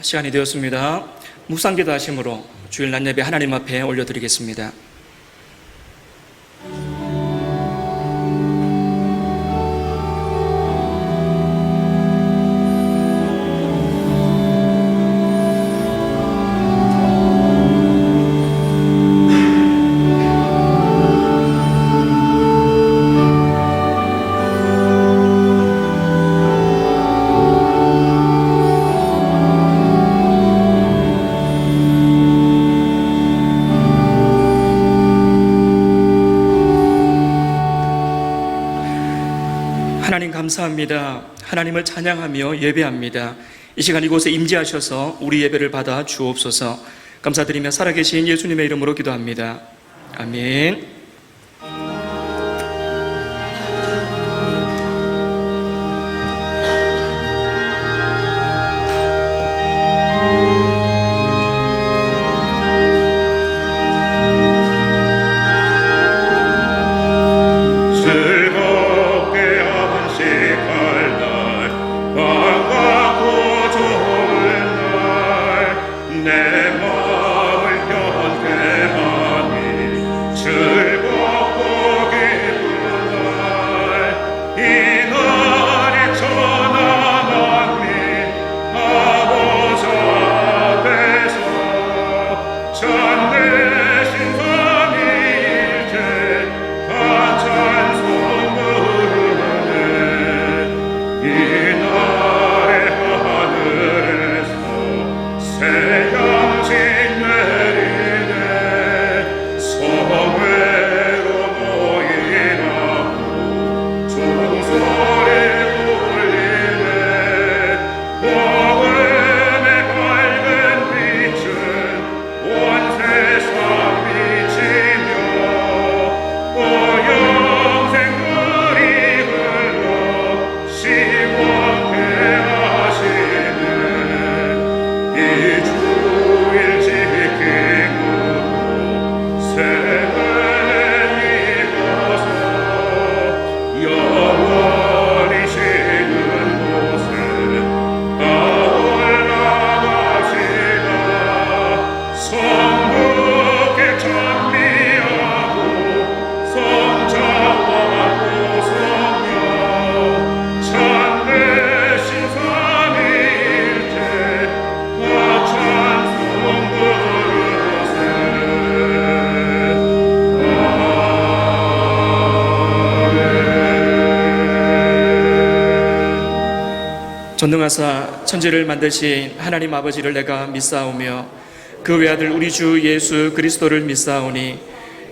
시간이 되었습니다. 묵상기도 하심으로 주일 낮 예배 하나님 앞에 올려드리겠습니다. 하나님 감사합니다. 하나님을 찬양하며 예배합니다. 이 시간 이곳에 임재하셔서 우리 예배를 받아 주옵소서. 감사드리며 살아계신 예수님의 이름으로 기도합니다. 아멘. 전능하사 천지를 만드신 하나님 아버지를 내가 믿사오며 그 외아들 우리 주 예수 그리스도를 믿사오니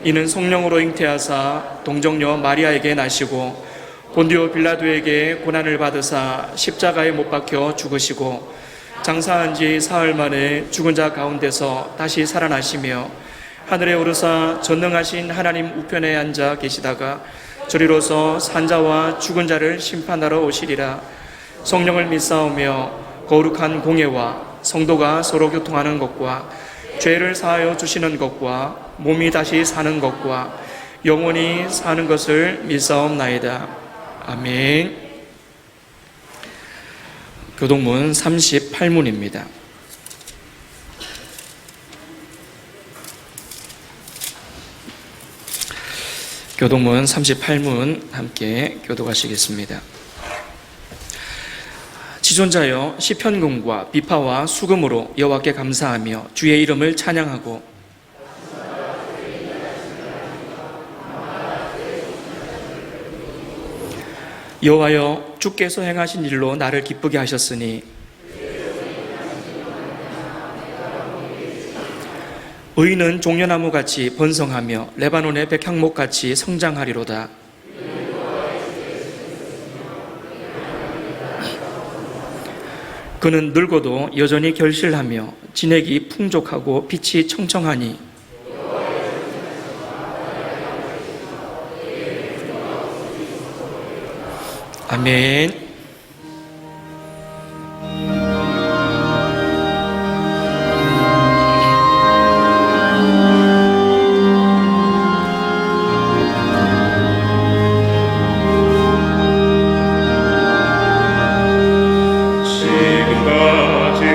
이는 성령으로 잉태하사 동정녀 마리아에게 나시고 본디오 빌라도에게 고난을 받으사 십자가에 못 박혀 죽으시고 장사한 지 사흘 만에 죽은 자 가운데서 다시 살아나시며 하늘에 오르사 전능하신 하나님 우편에 앉아 계시다가 저리로서 산자와 죽은 자를 심판하러 오시리라. 성령을 믿사오며 거룩한 공예와 성도가 서로 교통하는 것과 죄를 사하여 주시는 것과 몸이 다시 사는 것과 영원히 사는 것을 믿사옵나이다. 아멘. 교동문 38문입니다. 교동문 38문 함께 교독하시겠습니다. 지존자여 시편금과 비파와 수금으로 여호와께 감사하며 주의 이름을 찬양하고 여호와여 주께서 행하신 일로 나를 기쁘게 하셨으니 의인은 종려나무같이 번성하며 레바논의 백향목같이 성장하리로다. 그는 늙어도 여전히 결실하며 진액이 풍족하고 빛이 청청하니 아멘. 지금까지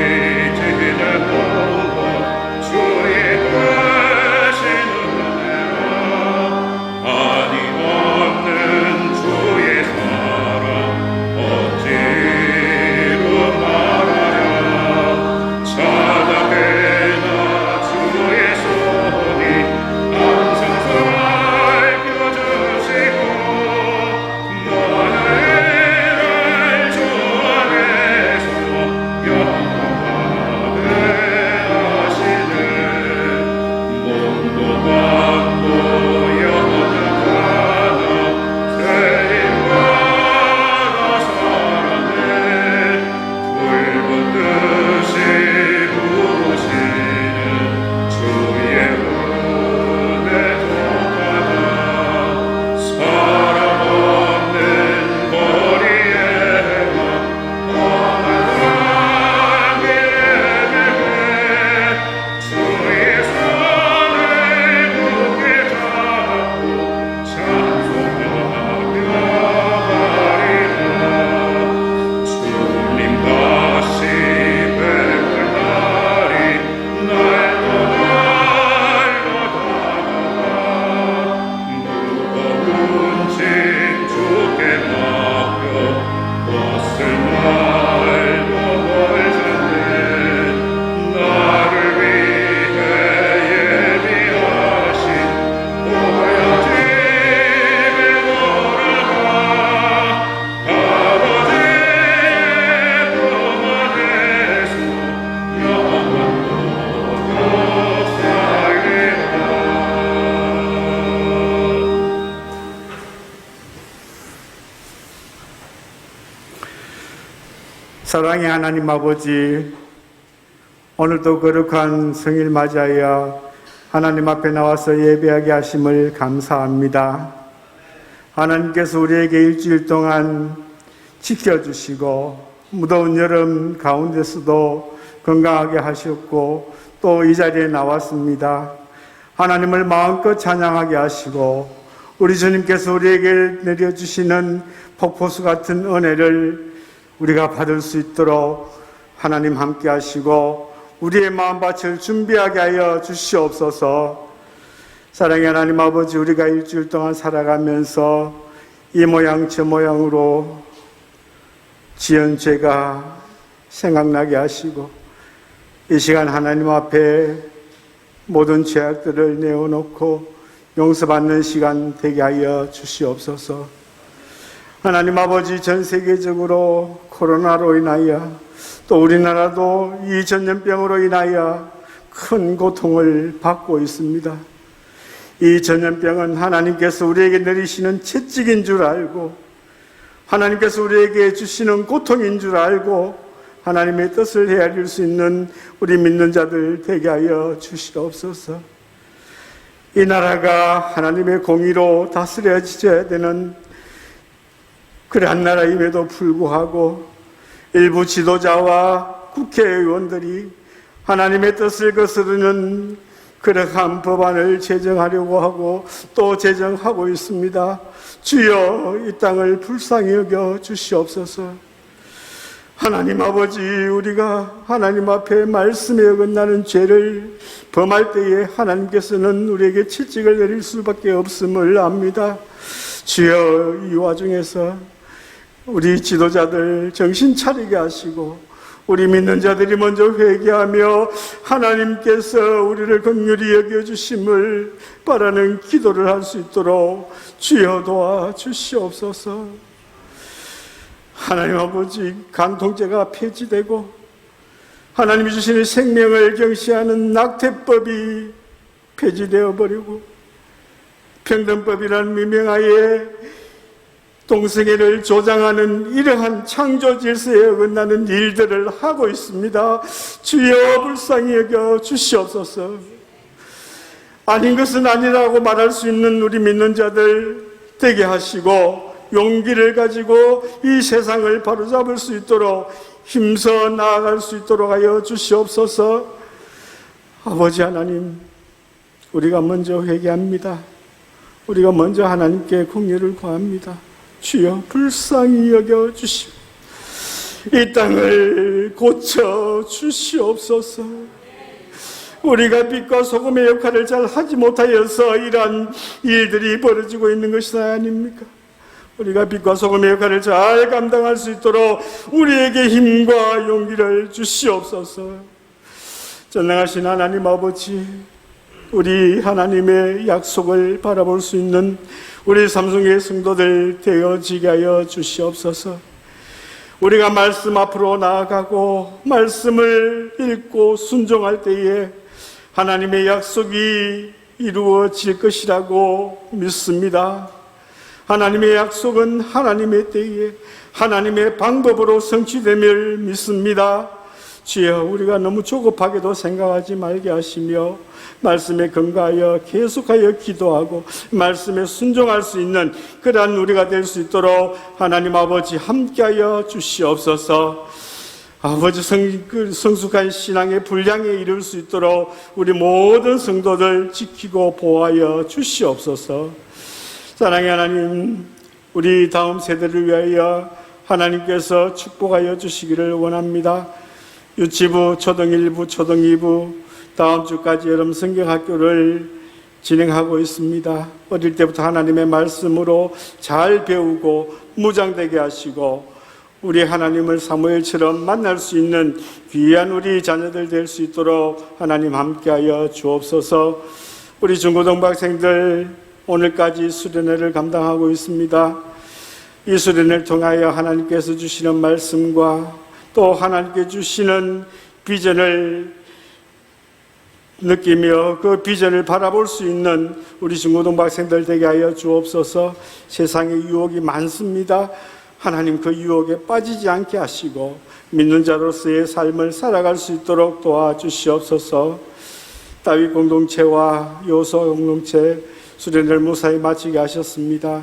사랑의 하나님 아버지, 오늘도 거룩한 성일 맞이하여 하나님 앞에 나와서 예배하게 하심을 감사합니다. 하나님께서 우리에게 일주일 동안 지켜주시고 무더운 여름 가운데서도 건강하게 하셨고 또 이 자리에 나왔습니다. 하나님을 마음껏 찬양하게 하시고 우리 주님께서 우리에게 내려주시는 폭포수 같은 은혜를 우리가 받을 수 있도록 하나님 함께 하시고 우리의 마음밭을 준비하게 하여 주시옵소서. 사랑의 하나님 아버지, 우리가 일주일 동안 살아가면서 이 모양 저 모양으로 지은 죄가 생각나게 하시고 이 시간 하나님 앞에 모든 죄악들을 내어놓고 용서받는 시간 되게 하여 주시옵소서. 하나님 아버지, 전 세계적으로 코로나로 인하여 또 우리나라도 이 전염병으로 인하여 큰 고통을 받고 있습니다. 이 전염병은 하나님께서 우리에게 내리시는 채찍인 줄 알고 하나님께서 우리에게 주시는 고통인 줄 알고 하나님의 뜻을 헤아릴 수 있는 우리 믿는 자들 되게 하여 주시옵소서. 이 나라가 하나님의 공의로 다스려져야 되는 그러한 나라임에도 불구하고 일부 지도자와 국회의원들이 하나님의 뜻을 거스르는 그러한 법안을 제정하려고 하고 또 제정하고 있습니다. 주여, 이 땅을 불쌍히 여겨 주시옵소서. 하나님 아버지, 우리가 하나님 앞에 말씀에 어긋나는 죄를 범할 때에 하나님께서는 우리에게 채찍을 내릴 수밖에 없음을 압니다. 주여, 이 와중에서 우리 지도자들 정신 차리게 하시고 우리 믿는 자들이 먼저 회개하며 하나님께서 우리를 긍휼히 여겨주심을 바라는 기도를 할 수 있도록 주여 도와주시옵소서. 하나님 아버지, 간통죄가 폐지되고 하나님이 주시는 생명을 경시하는 낙태법이 폐지되어 버리고 평등법이라는 미명하에 동성애를 조장하는 이러한 창조 질서에 어긋나는 일들을 하고 있습니다. 주여, 불쌍히 여겨 주시옵소서. 아닌 것은 아니라고 말할 수 있는 우리 믿는 자들 되게 하시고 용기를 가지고 이 세상을 바로잡을 수 있도록 힘써 나아갈 수 있도록 하여 주시옵소서. 아버지 하나님, 우리가 먼저 회개합니다. 우리가 먼저 하나님께 긍휼을 구합니다. 주여, 불쌍히 여겨 주시오. 이 땅을 고쳐 주시옵소서. 우리가 빛과 소금의 역할을 잘 하지 못하여서 이러한 일들이 벌어지고 있는 것이 아닙니까? 우리가 빛과 소금의 역할을 잘 감당할 수 있도록 우리에게 힘과 용기를 주시옵소서. 전능하신 하나님 아버지, 우리 하나님의 약속을 바라볼 수 있는 우리 삼성의 성도들 되어지게 하여 주시옵소서. 우리가 말씀 앞으로 나아가고 말씀을 읽고 순종할 때에 하나님의 약속이 이루어질 것이라고 믿습니다. 하나님의 약속은 하나님의 때에 하나님의 방법으로 성취됨을 믿습니다. 주여, 우리가 너무 조급하게도 생각하지 말게 하시며 말씀에 근거하여 계속하여 기도하고 말씀에 순종할 수 있는 그러한 우리가 될 수 있도록 하나님 아버지 함께하여 주시옵소서. 아버지, 성숙한 신앙의 분량에 이를 수 있도록 우리 모든 성도들 지키고 보호하여 주시옵소서. 사랑의 하나님, 우리 다음 세대를 위하여 하나님께서 축복하여 주시기를 원합니다. 유치부, 초등 1부, 초등 2부 다음 주까지 여름 성경학교를 진행하고 있습니다. 어릴 때부터 하나님의 말씀으로 잘 배우고 무장되게 하시고 우리 하나님을 사무엘처럼 만날 수 있는 귀한 우리 자녀들 될 수 있도록 하나님 함께하여 주옵소서. 우리 중고등부 학생들 오늘까지 수련회를 감당하고 있습니다. 이 수련회를 통하여 하나님께서 주시는 말씀과 또 하나님께 주시는 비전을 느끼며 그 비전을 바라볼 수 있는 우리 중고등부 학생들 되게 하여 주옵소서. 세상에 유혹이 많습니다. 하나님, 그 유혹에 빠지지 않게 하시고 믿는 자로서의 삶을 살아갈 수 있도록 도와주시옵소서. 다윗 공동체와 요소 공동체 수련을 무사히 마치게 하셨습니다.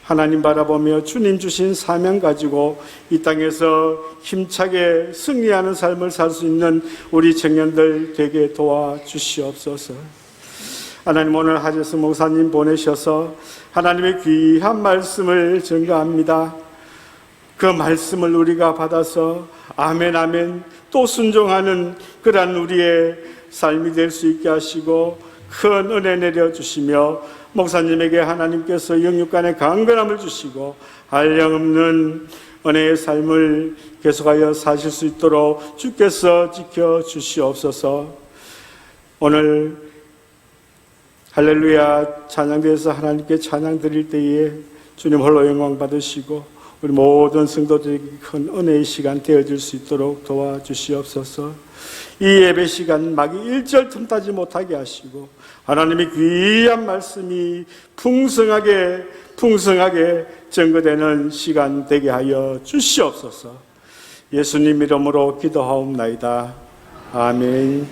하나님 바라보며 주님 주신 사명 가지고 이 땅에서 힘차게 승리하는 삶을 살 수 있는 우리 청년들 되게 도와주시옵소서. 하나님, 오늘 하재수 목사님 보내셔서 하나님의 귀한 말씀을 전가합니다. 그 말씀을 우리가 받아서 아멘 아멘 또 순종하는 그러한 우리의 삶이 될 수 있게 하시고 큰 은혜 내려주시며 목사님에게 하나님께서 영육간의 강건함을 주시고 한량없는 은혜의 삶을 계속하여 사실 수 있도록 주께서 지켜주시옵소서. 오늘 할렐루야 찬양대에서 하나님께 찬양 드릴 때에 주님 홀로 영광 받으시고 우리 모든 성도들에게 큰 은혜의 시간 되어질 수 있도록 도와주시옵소서. 이 예배 시간 막이 1절 틈타지 못하게 하시고 하나님의 귀한 말씀이 풍성하게 증거되는 시간 되게 하여 주시옵소서. 예수님 이름으로 기도하옵나이다. 아멘.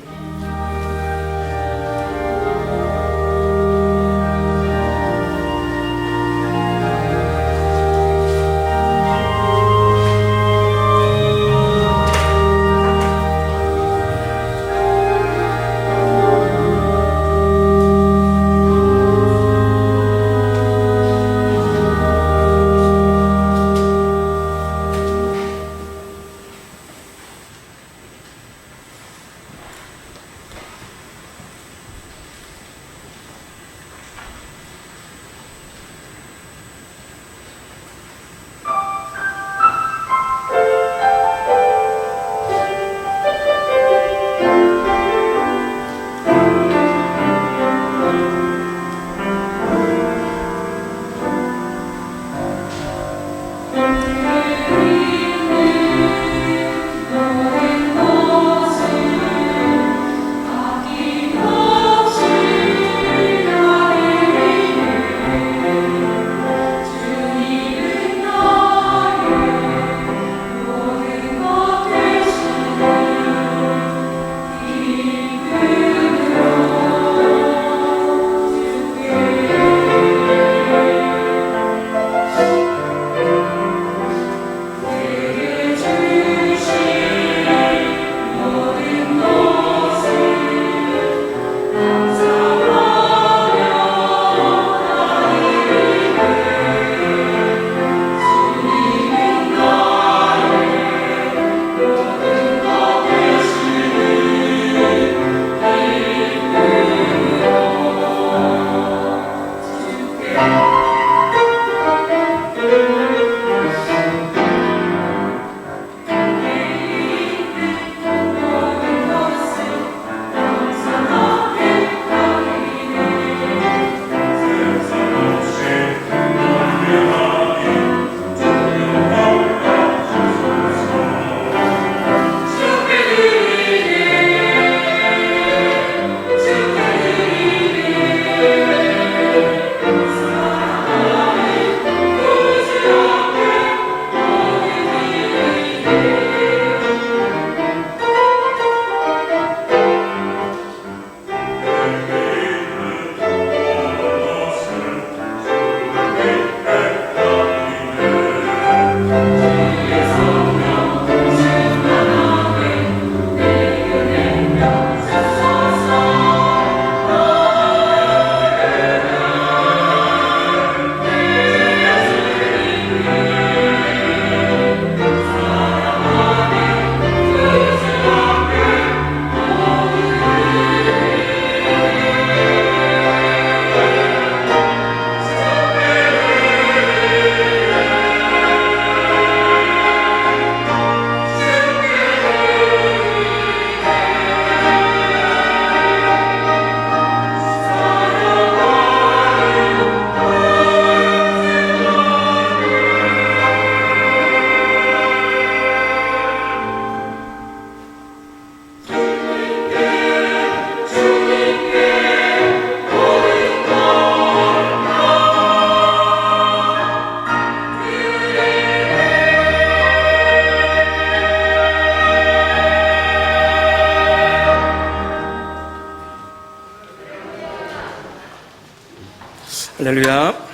할렐루야.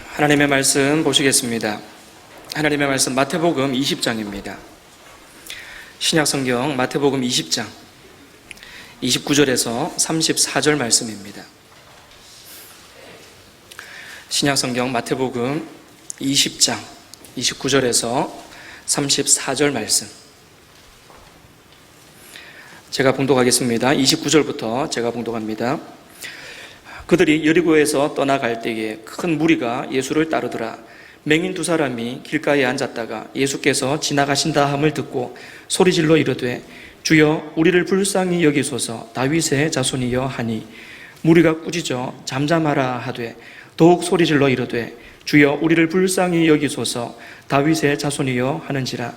하나님의 말씀 보시겠습니다. 하나님의 말씀 마태복음 20장입니다. 신약성경 마태복음 20장 29절에서 34절 말씀입니다. 신약성경 마태복음 20장 29절에서 34절 말씀, 제가 봉독하겠습니다. 29절부터 제가 봉독합니다. 그들이 여리고에서 떠나갈 때에 큰 무리가 예수를 따르더라. 맹인 두 사람이 길가에 앉았다가 예수께서 지나가신다 함을 듣고 소리질러 이르되 주여 우리를 불쌍히 여기소서 다윗의 자손이여 하니 무리가 꾸짖어 잠잠하라 하되 더욱 소리질러 이르되 주여 우리를 불쌍히 여기소서 다윗의 자손이여 하는지라.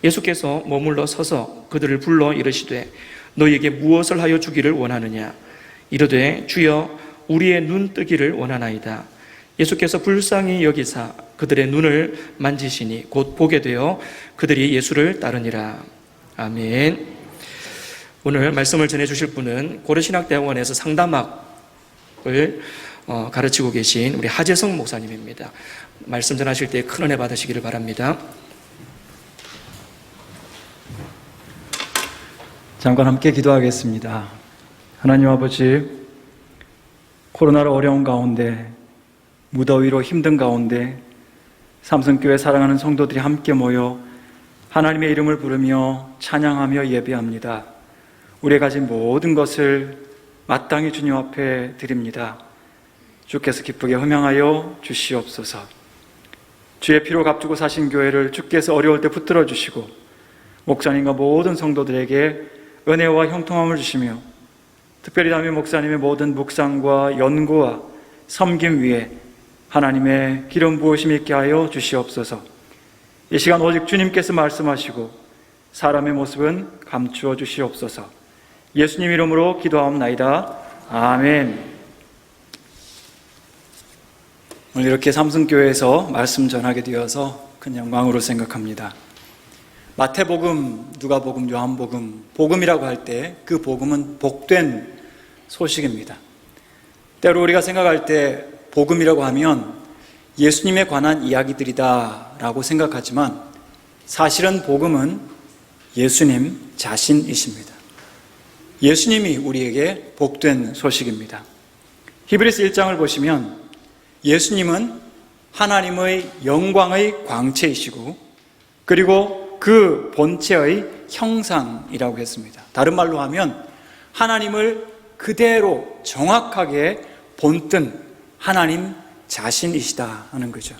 예수께서 머물러 서서 그들을 불러 이르시되 너희에게 무엇을 하여 주기를 원하느냐. 이르되 주여 우리의 눈 뜨기를 원하나이다. 예수께서 불쌍히 여기사 그들의 눈을 만지시니 곧 보게 되어 그들이 예수를 따르니라. 아멘. 오늘 말씀을 전해주실 분은 고려신학대학원에서 상담학을 가르치고 계신 우리 하재성 목사님입니다. 말씀 전하실 때 큰 은혜 받으시기를 바랍니다. 잠깐 함께 기도하겠습니다. 하나님 아버지, 코로나로 어려운 가운데, 무더위로 힘든 가운데 삼성교회 사랑하는 성도들이 함께 모여 하나님의 이름을 부르며 찬양하며 예배합니다. 우리가 가진 모든 것을 마땅히 주님 앞에 드립니다. 주께서 기쁘게 흠양하여 주시옵소서. 주의 피로 값주고 사신 교회를 주께서 어려울 때 붙들어 주시고 목사님과 모든 성도들에게 은혜와 형통함을 주시며 특별히 담임 목사님의 모든 묵상과 연구와 섬김 위에 하나님의 기름 부으심 있게 하여 주시옵소서. 이 시간 오직 주님께서 말씀하시고 사람의 모습은 감추어 주시옵소서. 예수님 이름으로 기도하옵나이다. 아멘. 오늘 이렇게 삼성교회에서 말씀 전하게 되어서 큰 영광으로 생각합니다. 마태복음, 누가복음, 요한복음, 복음이라고 할 때 그 복음은 복된 소식입니다. 때로 우리가 생각할 때 복음이라고 하면 예수님에 관한 이야기들이다 라고 생각하지만 사실은 복음은 예수님 자신이십니다. 예수님이 우리에게 복된 소식입니다. 히브리서 1장을 보시면 예수님은 하나님의 영광의 광채이시고 그리고 그 본체의 형상이라고 했습니다. 다른 말로 하면 하나님을 그대로 정확하게 본뜬 하나님 자신이시다 하는 거죠.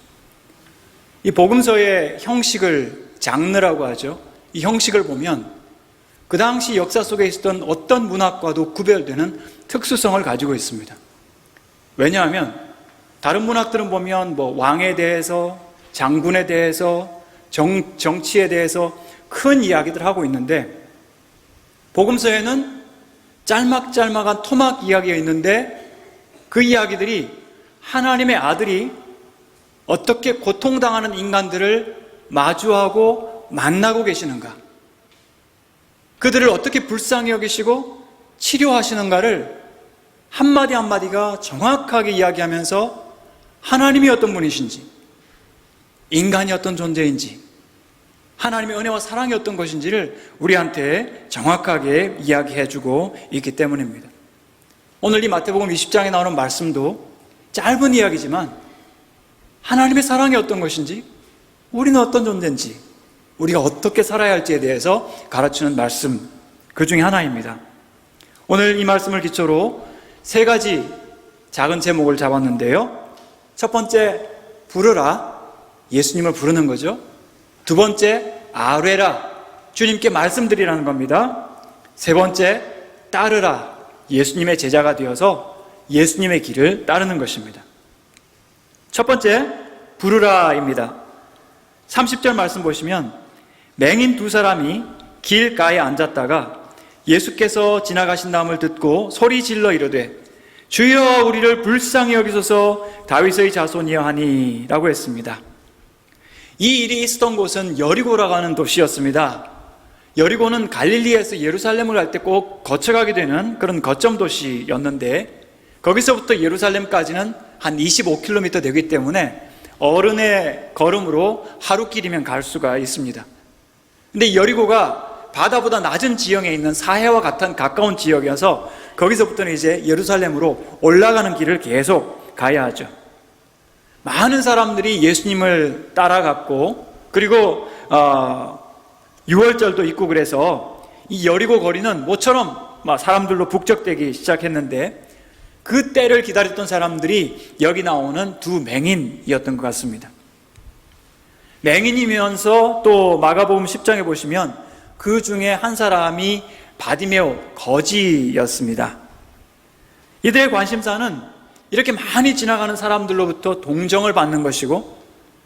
이 복음서의 형식을 장르라고 하죠. 이 형식을 보면 그 당시 역사 속에 있었던 어떤 문학과도 구별되는 특수성을 가지고 있습니다. 왜냐하면 다른 문학들은 보면 왕에 대해서, 장군에 대해서, 정치에 대해서 큰 이야기들 하고 있는데 복음서에는 짤막짤막한 토막 이야기가 있는데 그 이야기들이 하나님의 아들이 어떻게 고통당하는 인간들을 마주하고 만나고 계시는가, 그들을 어떻게 불쌍히 여기시고 치료하시는가를 한마디 한마디가 정확하게 이야기하면서 하나님이 어떤 분이신지, 인간이 어떤 존재인지, 하나님의 은혜와 사랑이 어떤 것인지를 우리한테 정확하게 이야기해주고 있기 때문입니다. 오늘 이 마태복음 20장에 나오는 말씀도 짧은 이야기지만 하나님의 사랑이 어떤 것인지, 우리는 어떤 존재인지, 우리가 어떻게 살아야 할지에 대해서 가르치는 말씀, 그 중에 하나입니다. 오늘 이 말씀을 기초로 세 가지 작은 제목을 잡았는데요. 첫 번째, 부르라, 예수님을 부르는 거죠. 두 번째, 아뢰라, 주님께 말씀드리라는 겁니다. 세 번째, 따르라, 예수님의 제자가 되어서 예수님의 길을 따르는 것입니다. 첫 번째, 부르라입니다. 30절 말씀 보시면 맹인 두 사람이 길가에 앉았다가 예수께서 지나가신다함을 듣고 소리 질러 이르되 주여 우리를 불쌍히 여기소서 다윗의 자손이여 하니 라고 했습니다. 이 일이 있었던 곳은 여리고라고 하는 도시였습니다. 여리고는 갈릴리에서 예루살렘을 갈 때 꼭 거쳐가게 되는 그런 거점 도시였는데, 거기서부터 예루살렘까지는 한 25km 되기 때문에 어른의 걸음으로 하루 길이면 갈 수가 있습니다. 근데 여리고가 바다보다 낮은 지형에 있는 사해와 같은 가까운 지역이어서 거기서부터는 이제 예루살렘으로 올라가는 길을 계속 가야 하죠. 많은 사람들이 예수님을 따라갔고, 그리고 6월절도 있고, 그래서 이 여리고 거리는 모처럼 사람들로 북적대기 시작했는데, 그 때를 기다렸던 사람들이 여기 나오는 두 맹인이었던 것 같습니다. 맹인이면서 또 마가복음 10장에 보시면 그 중에 한 사람이 바디메오, 거지였습니다. 이들의 관심사는 이렇게 많이 지나가는 사람들로부터 동정을 받는 것이고,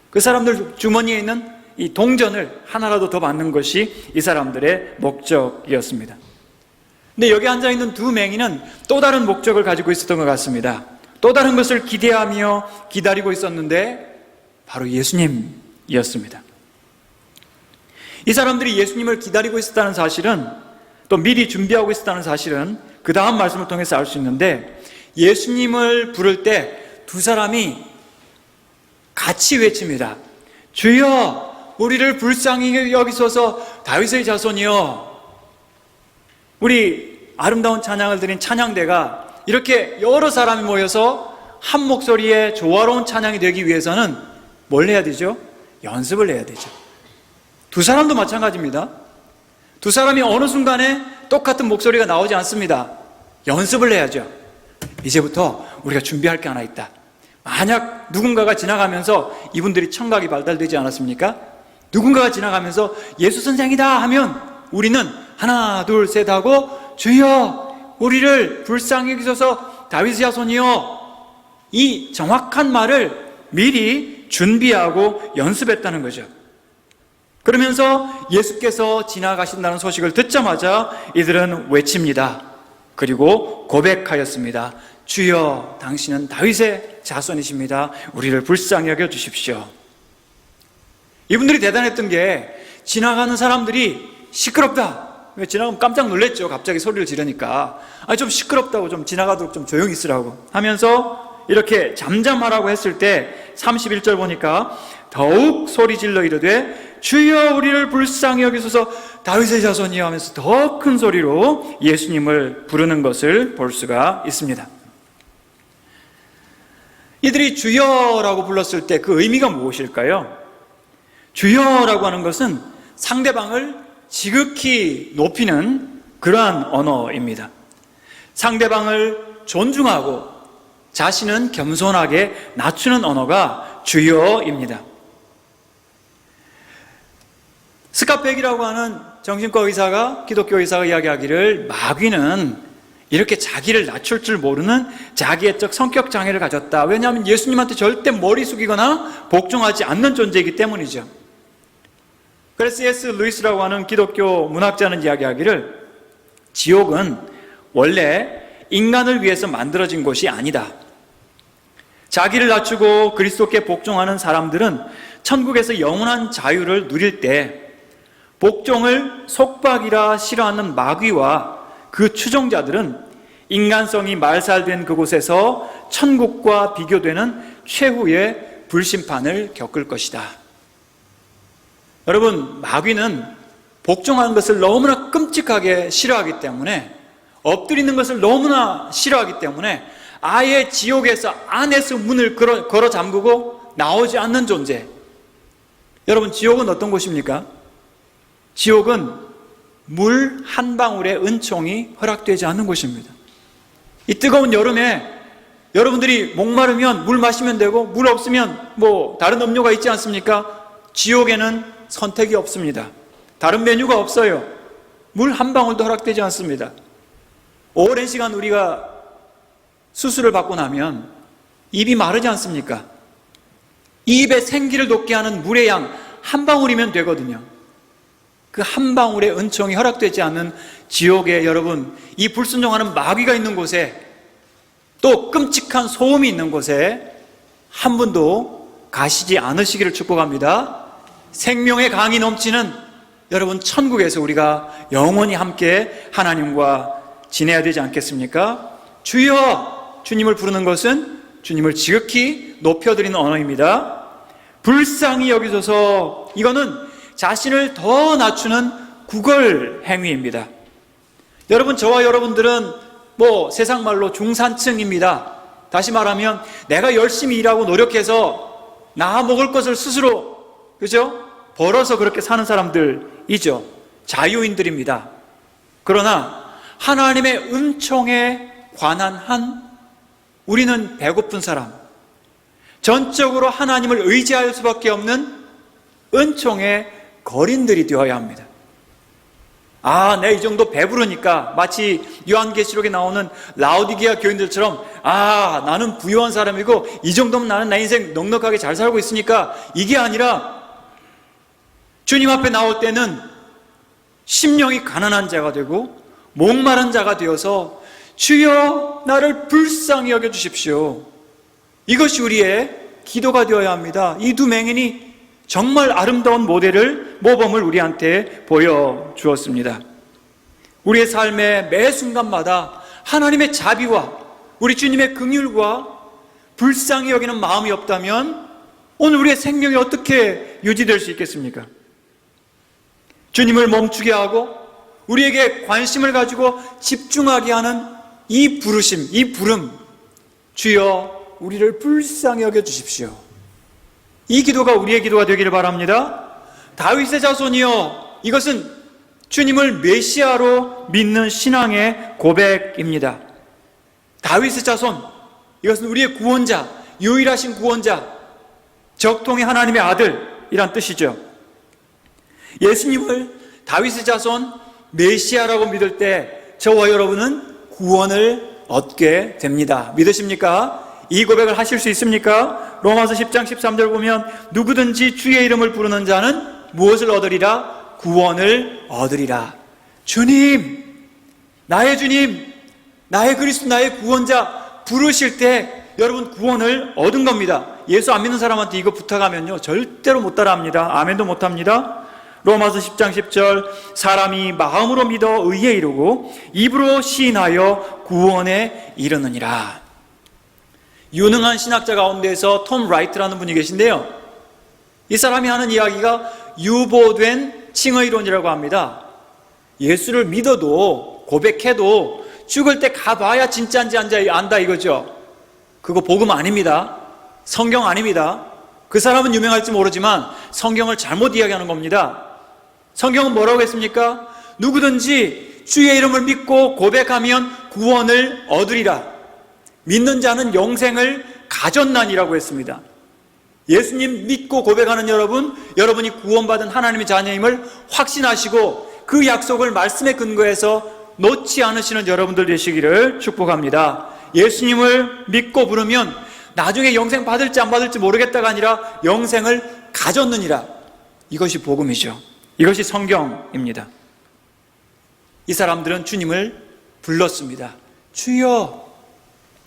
그 사람들 주머니에 있는 이 동전을 하나라도 더 받는 것이 이 사람들의 목적이었습니다. 근데 여기 앉아있는 두 맹인은 또 다른 목적을 가지고 있었던 것 같습니다. 또 다른 것을 기대하며 기다리고 있었는데 바로 예수님이었습니다. 이 사람들이 예수님을 기다리고 있었다는 사실은, 또 미리 준비하고 있었다는 사실은 그 다음 말씀을 통해서 알 수 있는데, 예수님을 부를 때 두 사람이 같이 외칩니다. 주여, 우리를 불쌍히 여기소서, 다윗의 자손이여. 우리 아름다운 찬양을 드린 찬양대가 이렇게 여러 사람이 모여서 한 목소리에 조화로운 찬양이 되기 위해서는 뭘 해야 되죠? 연습을 해야 되죠. 두 사람도 마찬가지입니다. 두 사람이 어느 순간에 똑같은 목소리가 나오지 않습니다. 연습을 해야죠. 이제부터 우리가 준비할 게 하나 있다. 만약 누군가가 지나가면서, 이분들이 청각이 발달되지 않았습니까? 누군가가 지나가면서 예수 선생이다 하면 우리는 하나 둘 셋 하고 주여 우리를 불쌍히 여기소서 다윗의 자손이여, 이 정확한 말을 미리 준비하고 연습했다는 거죠. 그러면서 예수께서 지나가신다는 소식을 듣자마자 이들은 외칩니다. 그리고 고백하였습니다. 주여, 당신은 다윗의 자손이십니다. 우리를 불쌍히 여겨 주십시오. 이분들이 대단했던 게, 지나가는 사람들이 시끄럽다, 지나가면 깜짝 놀랐죠. 갑자기 소리를 지르니까. 좀 시끄럽다고, 좀 지나가도록 좀 조용히 있으라고 하면서 이렇게 잠잠하라고 했을 때 31절 보니까 더욱 소리 질러 이르되 주여 우리를 불쌍히 여기소서 다윗의 자손이여 하면서 더 큰 소리로 예수님을 부르는 것을 볼 수가 있습니다. 이들이 주여라고 불렀을 때 그 의미가 무엇일까요? 주여라고 하는 것은 상대방을 지극히 높이는 그러한 언어입니다. 상대방을 존중하고 자신은 겸손하게 낮추는 언어가 주여입니다. 스카펙이라고 하는 정신과 의사가, 기독교 의사가 이야기하기를, 마귀는 이렇게 자기를 낮출 줄 모르는 자기애적 성격 장애를 가졌다. 왜냐하면 예수님한테 절대 머리 숙이거나 복종하지 않는 존재이기 때문이죠. 그래서 C.S. 루이스라고 하는 기독교 문학자는 이야기하기를, 지옥은 원래 인간을 위해서 만들어진 곳이 아니다. 자기를 낮추고 그리스도께 복종하는 사람들은 천국에서 영원한 자유를 누릴 때 복종을 속박이라 싫어하는 마귀와 그 추종자들은 인간성이 말살된 그곳에서 천국과 비교되는 최후의 불심판을 겪을 것이다. 여러분, 마귀는 복종하는 것을 너무나 끔찍하게 싫어하기 때문에, 엎드리는 것을 너무나 싫어하기 때문에 아예 지옥에서 안에서 문을 걸어 잠그고 나오지 않는 존재. 여러분, 지옥은 어떤 곳입니까? 지옥은 물 한 방울의 은총이 허락되지 않는 곳입니다. 이 뜨거운 여름에 여러분들이 목마르면 물 마시면 되고, 물 없으면 다른 음료가 있지 않습니까? 지옥에는 선택이 없습니다. 다른 메뉴가 없어요. 물 한 방울도 허락되지 않습니다. 오랜 시간 우리가 수술을 받고 나면 입이 마르지 않습니까? 이 입에 생기를 돋게 하는 물의 양 한 방울이면 되거든요. 그 한 방울의 은총이 허락되지 않는 지옥에, 여러분, 이 불순종하는 마귀가 있는 곳에, 또 끔찍한 소음이 있는 곳에 한 분도 가시지 않으시기를 축복합니다. 생명의 강이 넘치는 여러분 천국에서 우리가 영원히 함께 하나님과 지내야 되지 않겠습니까? 주여! 주님을 부르는 것은 주님을 지극히 높여드리는 언어입니다. 불쌍히 여기소서, 이거는 자신을 더 낮추는 구걸 행위입니다. 여러분, 저와 여러분들은 세상 말로 중산층입니다. 다시 말하면 내가 열심히 일하고 노력해서 나 먹을 것을 스스로, 그죠? 벌어서 그렇게 사는 사람들이죠. 자유인들입니다. 그러나 하나님의 은총에 관한 한 우리는 배고픈 사람, 전적으로 하나님을 의지할 수밖에 없는 은총의 거린들이 되어야 합니다. 내 이 정도 배부르니까 마치 요한계시록에 나오는 라오디게아 교인들처럼 나는 부유한 사람이고 이 정도면 나는 내 인생 넉넉하게 잘 살고 있으니까, 이게 아니라 주님 앞에 나올 때는 심령이 가난한 자가 되고 목마른 자가 되어서 주여 나를 불쌍히 여겨주십시오, 이것이 우리의 기도가 되어야 합니다. 이 두 맹인이 정말 아름다운 모범을 우리한테 보여주었습니다. 우리의 삶의 매 순간마다 하나님의 자비와 우리 주님의 긍휼과 불쌍히 여기는 마음이 없다면 오늘 우리의 생명이 어떻게 유지될 수 있겠습니까? 주님을 멈추게 하고 우리에게 관심을 가지고 집중하게 하는 이 부르심, 이 부름, 주여 우리를 불쌍히 여겨주십시오, 이 기도가 우리의 기도가 되기를 바랍니다. 다윗의 자손이여, 이것은 주님을 메시아로 믿는 신앙의 고백입니다. 다윗의 자손, 이것은 우리의 구원자, 유일하신 구원자, 적통의 하나님의 아들이란 뜻이죠. 예수님을 다윗의 자손 메시아라고 믿을 때 저와 여러분은 구원을 얻게 됩니다. 믿으십니까? 이 고백을 하실 수 있습니까? 로마서 10장 13절 보면 누구든지 주의 이름을 부르는 자는 무엇을 얻으리라? 구원을 얻으리라. 주님, 나의 주님, 나의 그리스도, 나의 구원자 부르실 때 여러분 구원을 얻은 겁니다. 예수 안 믿는 사람한테 이거 부탁하면요 절대로 못 따라합니다. 아멘도 못합니다. 로마서 10장 10절 사람이 마음으로 믿어 의에 이르고 입으로 시인하여 구원에 이르느니라. 유능한 신학자 가운데서 톰 라이트라는 분이 계신데요, 이 사람이 하는 이야기가 유보된 칭의론이라고 합니다. 예수를 믿어도 고백해도 죽을 때 가봐야 진짜인지 안다 이거죠. 그거 복음 아닙니다. 성경 아닙니다. 그 사람은 유명할지 모르지만 성경을 잘못 이야기하는 겁니다. 성경은 뭐라고 했습니까? 누구든지 주의 이름을 믿고 고백하면 구원을 얻으리라. 믿는 자는 영생을 가졌나니라고 했습니다. 예수님 믿고 고백하는 여러분이 구원받은 하나님의 자녀임을 확신하시고 그 약속을 말씀에 근거해서 놓지 않으시는 여러분들 되시기를 축복합니다. 예수님을 믿고 부르면 나중에 영생 받을지 안 받을지 모르겠다가 아니라 영생을 가졌느니라. 이것이 복음이죠. 이것이 성경입니다. 이 사람들은 주님을 불렀습니다. 주여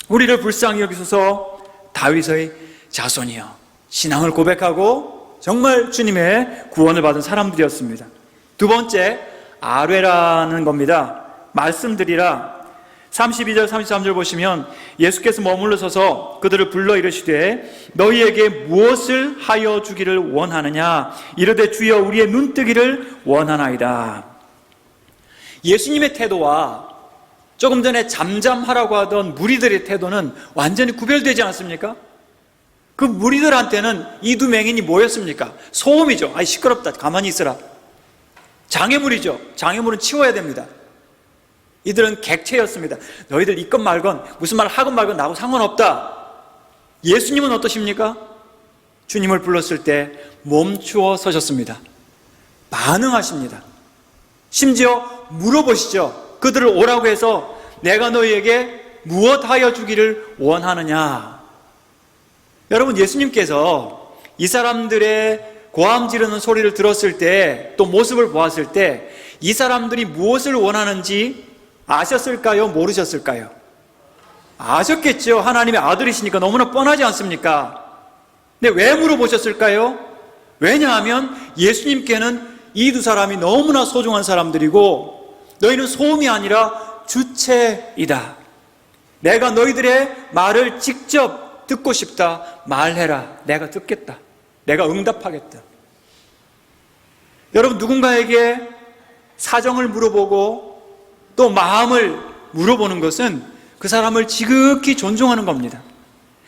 우리를 불쌍히 여기소서. 다윗의 자손이여, 신앙을 고백하고 정말 주님의 구원을 받은 사람들이었습니다. 두 번째, 아뢰라는 겁니다. 말씀드리라. 32절 33절 보시면 예수께서 머물러 서서 그들을 불러 이르시되 너희에게 무엇을 하여 주기를 원하느냐? 이르되 주여 우리의 눈뜨기를 원하나이다. 예수님의 태도와 조금 전에 잠잠하라고 하던 무리들의 태도는 완전히 구별되지 않습니까? 그 무리들한테는 이 두 맹인이 뭐였습니까? 소음이죠. 시끄럽다, 가만히 있으라. 장애물이죠. 장애물은 치워야 됩니다. 이들은 객체였습니다. 너희들 있건 말건 무슨 말 하건 말건 나하고 상관없다. 예수님은 어떠십니까? 주님을 불렀을 때 멈추어 서셨습니다. 반응하십니다. 심지어 물어보시죠. 그들을 오라고 해서 내가 너희에게 무엇하여 주기를 원하느냐? 여러분, 예수님께서 이 사람들의 고함 지르는 소리를 들었을 때, 또 모습을 보았을 때 이 사람들이 무엇을 원하는지 아셨을까요? 모르셨을까요? 아셨겠죠. 하나님의 아들이시니까 너무나 뻔하지 않습니까? 근데 왜 물어보셨을까요? 왜냐하면 예수님께는 이 두 사람이 너무나 소중한 사람들이고 너희는 소음이 아니라 주체이다. 내가 너희들의 말을 직접 듣고 싶다. 말해라. 내가 듣겠다. 내가 응답하겠다. 여러분, 누군가에게 사정을 물어보고 또 마음을 물어보는 것은 그 사람을 지극히 존중하는 겁니다.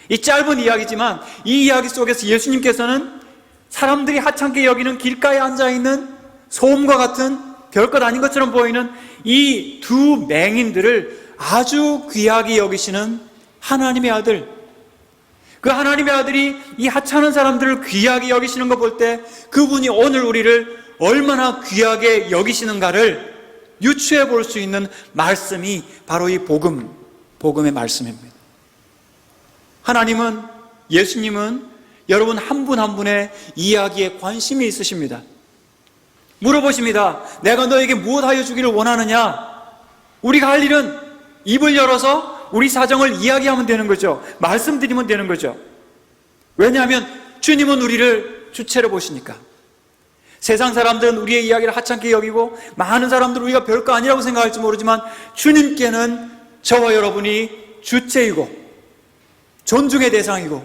이 짧은 이야기지만 이 이야기 속에서 예수님께서는 사람들이 하찮게 여기는 길가에 앉아있는 소음과 같은 별것 아닌 것처럼 보이는 이 두 맹인들을 아주 귀하게 여기시는 하나님의 아들, 그 하나님의 아들이 이 하찮은 사람들을 귀하게 여기시는 거 볼 때 그분이 오늘 우리를 얼마나 귀하게 여기시는가를 유추해 볼 수 있는 말씀이 바로 이 복음의 말씀입니다. 하나님은, 예수님은 여러분 한 분 한 분의 이야기에 관심이 있으십니다. 물어보십니다. 내가 너에게 무엇하여 주기를 원하느냐? 우리가 할 일은 입을 열어서 우리 사정을 이야기하면 되는 거죠. 말씀드리면 되는 거죠. 왜냐하면 주님은 우리를 주체로 보시니까. 세상 사람들은 우리의 이야기를 하찮게 여기고 많은 사람들은 우리가 별거 아니라고 생각할지 모르지만 주님께는 저와 여러분이 주체이고 존중의 대상이고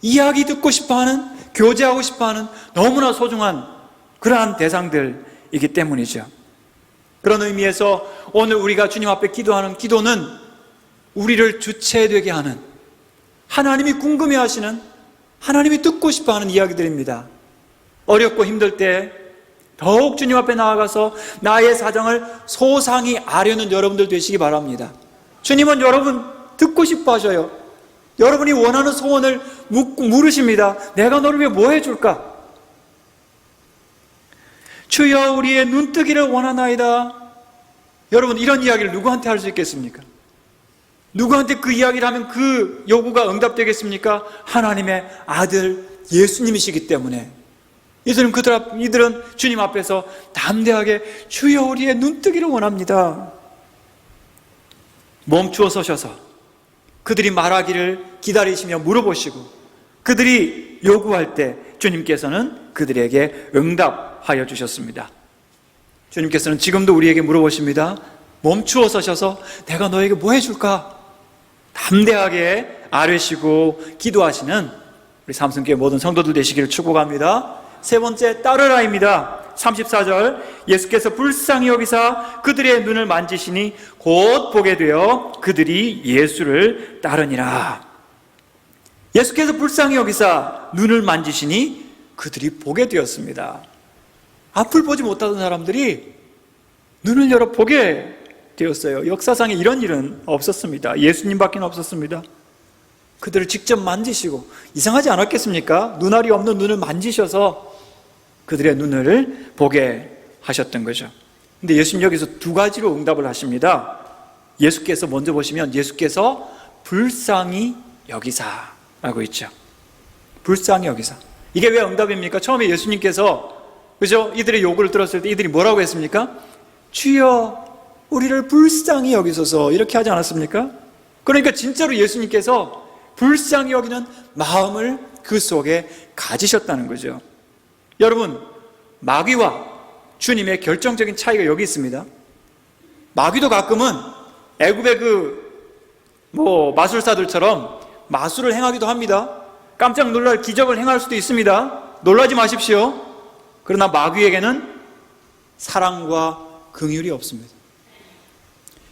이야기 듣고 싶어하는, 교제하고 싶어하는 너무나 소중한 그러한 대상들이기 때문이죠. 그런 의미에서 오늘 우리가 주님 앞에 기도하는 기도는 우리를 주체되게 하는, 하나님이 궁금해하시는, 하나님이 듣고 싶어하는 이야기들입니다. 어렵고 힘들 때 더욱 주님 앞에 나아가서 나의 사정을 소상히 아려는 여러분들 되시기 바랍니다. 주님은 여러분 듣고 싶어 하셔요. 여러분이 원하는 소원을 물으십니다. 내가 너를 위해 뭐 해줄까? 주여 우리의 눈뜨기를 원하나이다. 여러분, 이런 이야기를 누구한테 할 수 있겠습니까? 누구한테 그 이야기를 하면 그 요구가 응답되겠습니까? 하나님의 아들 예수님이시기 때문에 이들은 주님 앞에서 담대하게 주여 우리의 눈뜨기를 원합니다. 멈추어 서셔서 그들이 말하기를 기다리시며 물어보시고 그들이 요구할 때 주님께서는 그들에게 응답하여 주셨습니다. 주님께서는 지금도 우리에게 물어보십니다. 멈추어 서셔서 내가 너에게 뭐 해줄까? 담대하게 아뢰시고 기도하시는 우리 삼성교회 모든 성도들 되시기를 축복합니다. 세 번째, 따르라입니다. 34절, 예수께서 불쌍히 여기사 그들의 눈을 만지시니 곧 보게 되어 그들이 예수를 따르니라. 예수께서 불쌍히 여기사 눈을 만지시니 그들이 보게 되었습니다. 앞을 보지 못하던 사람들이 눈을 열어 보게 되었어요. 역사상에 이런 일은 없었습니다. 예수님밖에 없었습니다. 그들을 직접 만지시고, 이상하지 않았겠습니까? 눈알이 없는 눈을 만지셔서 그들의 눈을 보게 하셨던 거죠. 근데 예수님 여기서 두 가지로 응답을 하십니다. 예수께서 먼저 보시면 예수께서 불쌍히 여기사라고 있죠. 불쌍히 여기사. 이게 왜 응답입니까? 처음에 예수님께서 그죠? 이들의 요구를 들었을 때 이들이 뭐라고 했습니까? 주여 우리를 불쌍히 여기소서, 이렇게 하지 않았습니까? 그러니까 진짜로 예수님께서 불쌍히 여기는 마음을 그 속에 가지셨다는 거죠. 여러분, 마귀와 주님의 결정적인 차이가 여기 있습니다. 마귀도 가끔은 애굽의 마술사들처럼 마술을 행하기도 합니다. 깜짝 놀랄 기적을 행할 수도 있습니다. 놀라지 마십시오. 그러나 마귀에게는 사랑과 긍휼이 없습니다.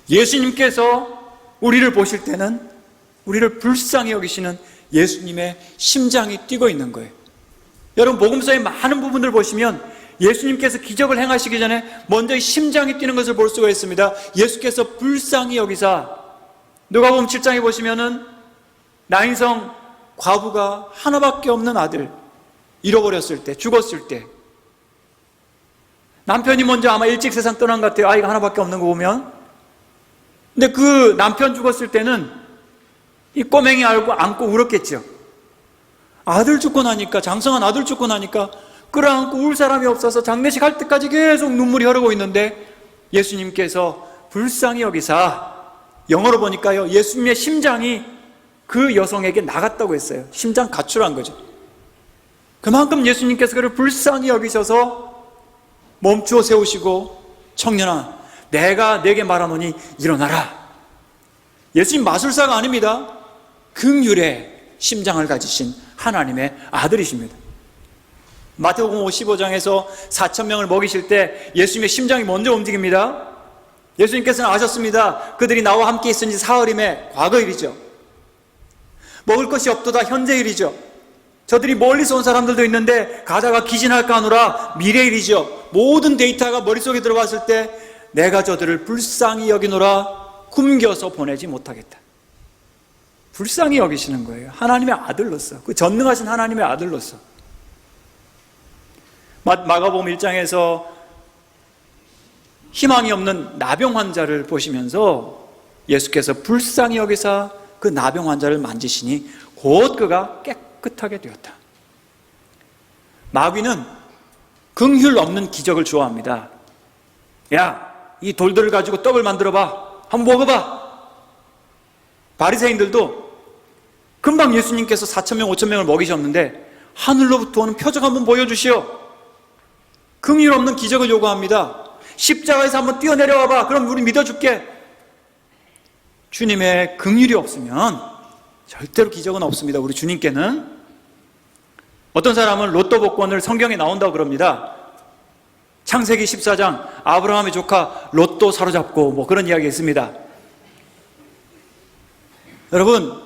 예수님께서 우리를 보실 때는 우리를 불쌍히 여기시는 예수님의 심장이 뛰고 있는 거예요. 여러분, 복음서의 많은 부분들 보시면 예수님께서 기적을 행하시기 전에 먼저 이 심장이 뛰는 것을 볼 수가 있습니다. 예수께서 불쌍히 여기사, 누가복음 7장에 보시면은 나인성 과부가 하나밖에 없는 아들 잃어버렸을 때, 죽었을 때, 남편이 먼저 아마 일찍 세상 떠난 것 같아요. 아이가 하나밖에 없는 거 보면. 근데 그 남편 죽었을 때는 이 꼬맹이 안고 울었겠죠. 아들 죽고 나니까, 장성한 아들 죽고 나니까 끌어안고 울 사람이 없어서 장례식 할 때까지 계속 눈물이 흐르고 있는데 예수님께서 불쌍히 여기사, 영어로 보니까요, 예수님의 심장이 그 여성에게 나갔다고 했어요. 심장 가출한 거죠. 그만큼 예수님께서 그를 불쌍히 여기셔서 멈추어 세우시고 청년아 내가 네게 말하노니 일어나라. 예수님 마술사가 아닙니다. 긍휼의 심장을 가지신 하나님의 아들이십니다. 마태복음 15장에서 4,000명을 먹이실 때 예수님의 심장이 먼저 움직입니다. 예수님께서는 아셨습니다. 그들이 나와 함께 있은 지 사흘임에 과거 일이죠. 먹을 것이 없도다 현재 일이죠. 저들이 멀리서 온 사람들도 있는데 가다가 기진할까 하노라 미래 일이죠. 모든 데이터가 머릿속에 들어왔을 때 내가 저들을 불쌍히 여기노라 숨겨서 보내지 못하겠다. 불쌍히 여기시는 거예요. 하나님의 아들로서, 그 전능하신 하나님의 아들로서. 마가복음 1장에서 희망이 없는 나병 환자를 보시면서 예수께서 불쌍히 여기사 그 나병 환자를 만지시니 곧 그가 깨끗하게 되었다. 마귀는 긍휼 없는 기적을 좋아합니다. 야, 이 돌들을 가지고 떡을 만들어봐. 한번 먹어봐. 바리새인들도 금방 예수님께서 4,000명, 5,000명을 먹이셨는데 하늘로부터 오는 표적 한번 보여주시오. 긍휼 없는 기적을 요구합니다. 십자가에서 한번 뛰어내려와봐. 그럼 우리 믿어줄게. 주님의 긍휼이 없으면 절대로 기적은 없습니다. 우리 주님께는. 어떤 사람은 로또 복권을 성경에 나온다고 그럽니다. 창세기 14장 아브라함의 조카 로또 사로잡고 뭐 그런 이야기가 있습니다. 여러분,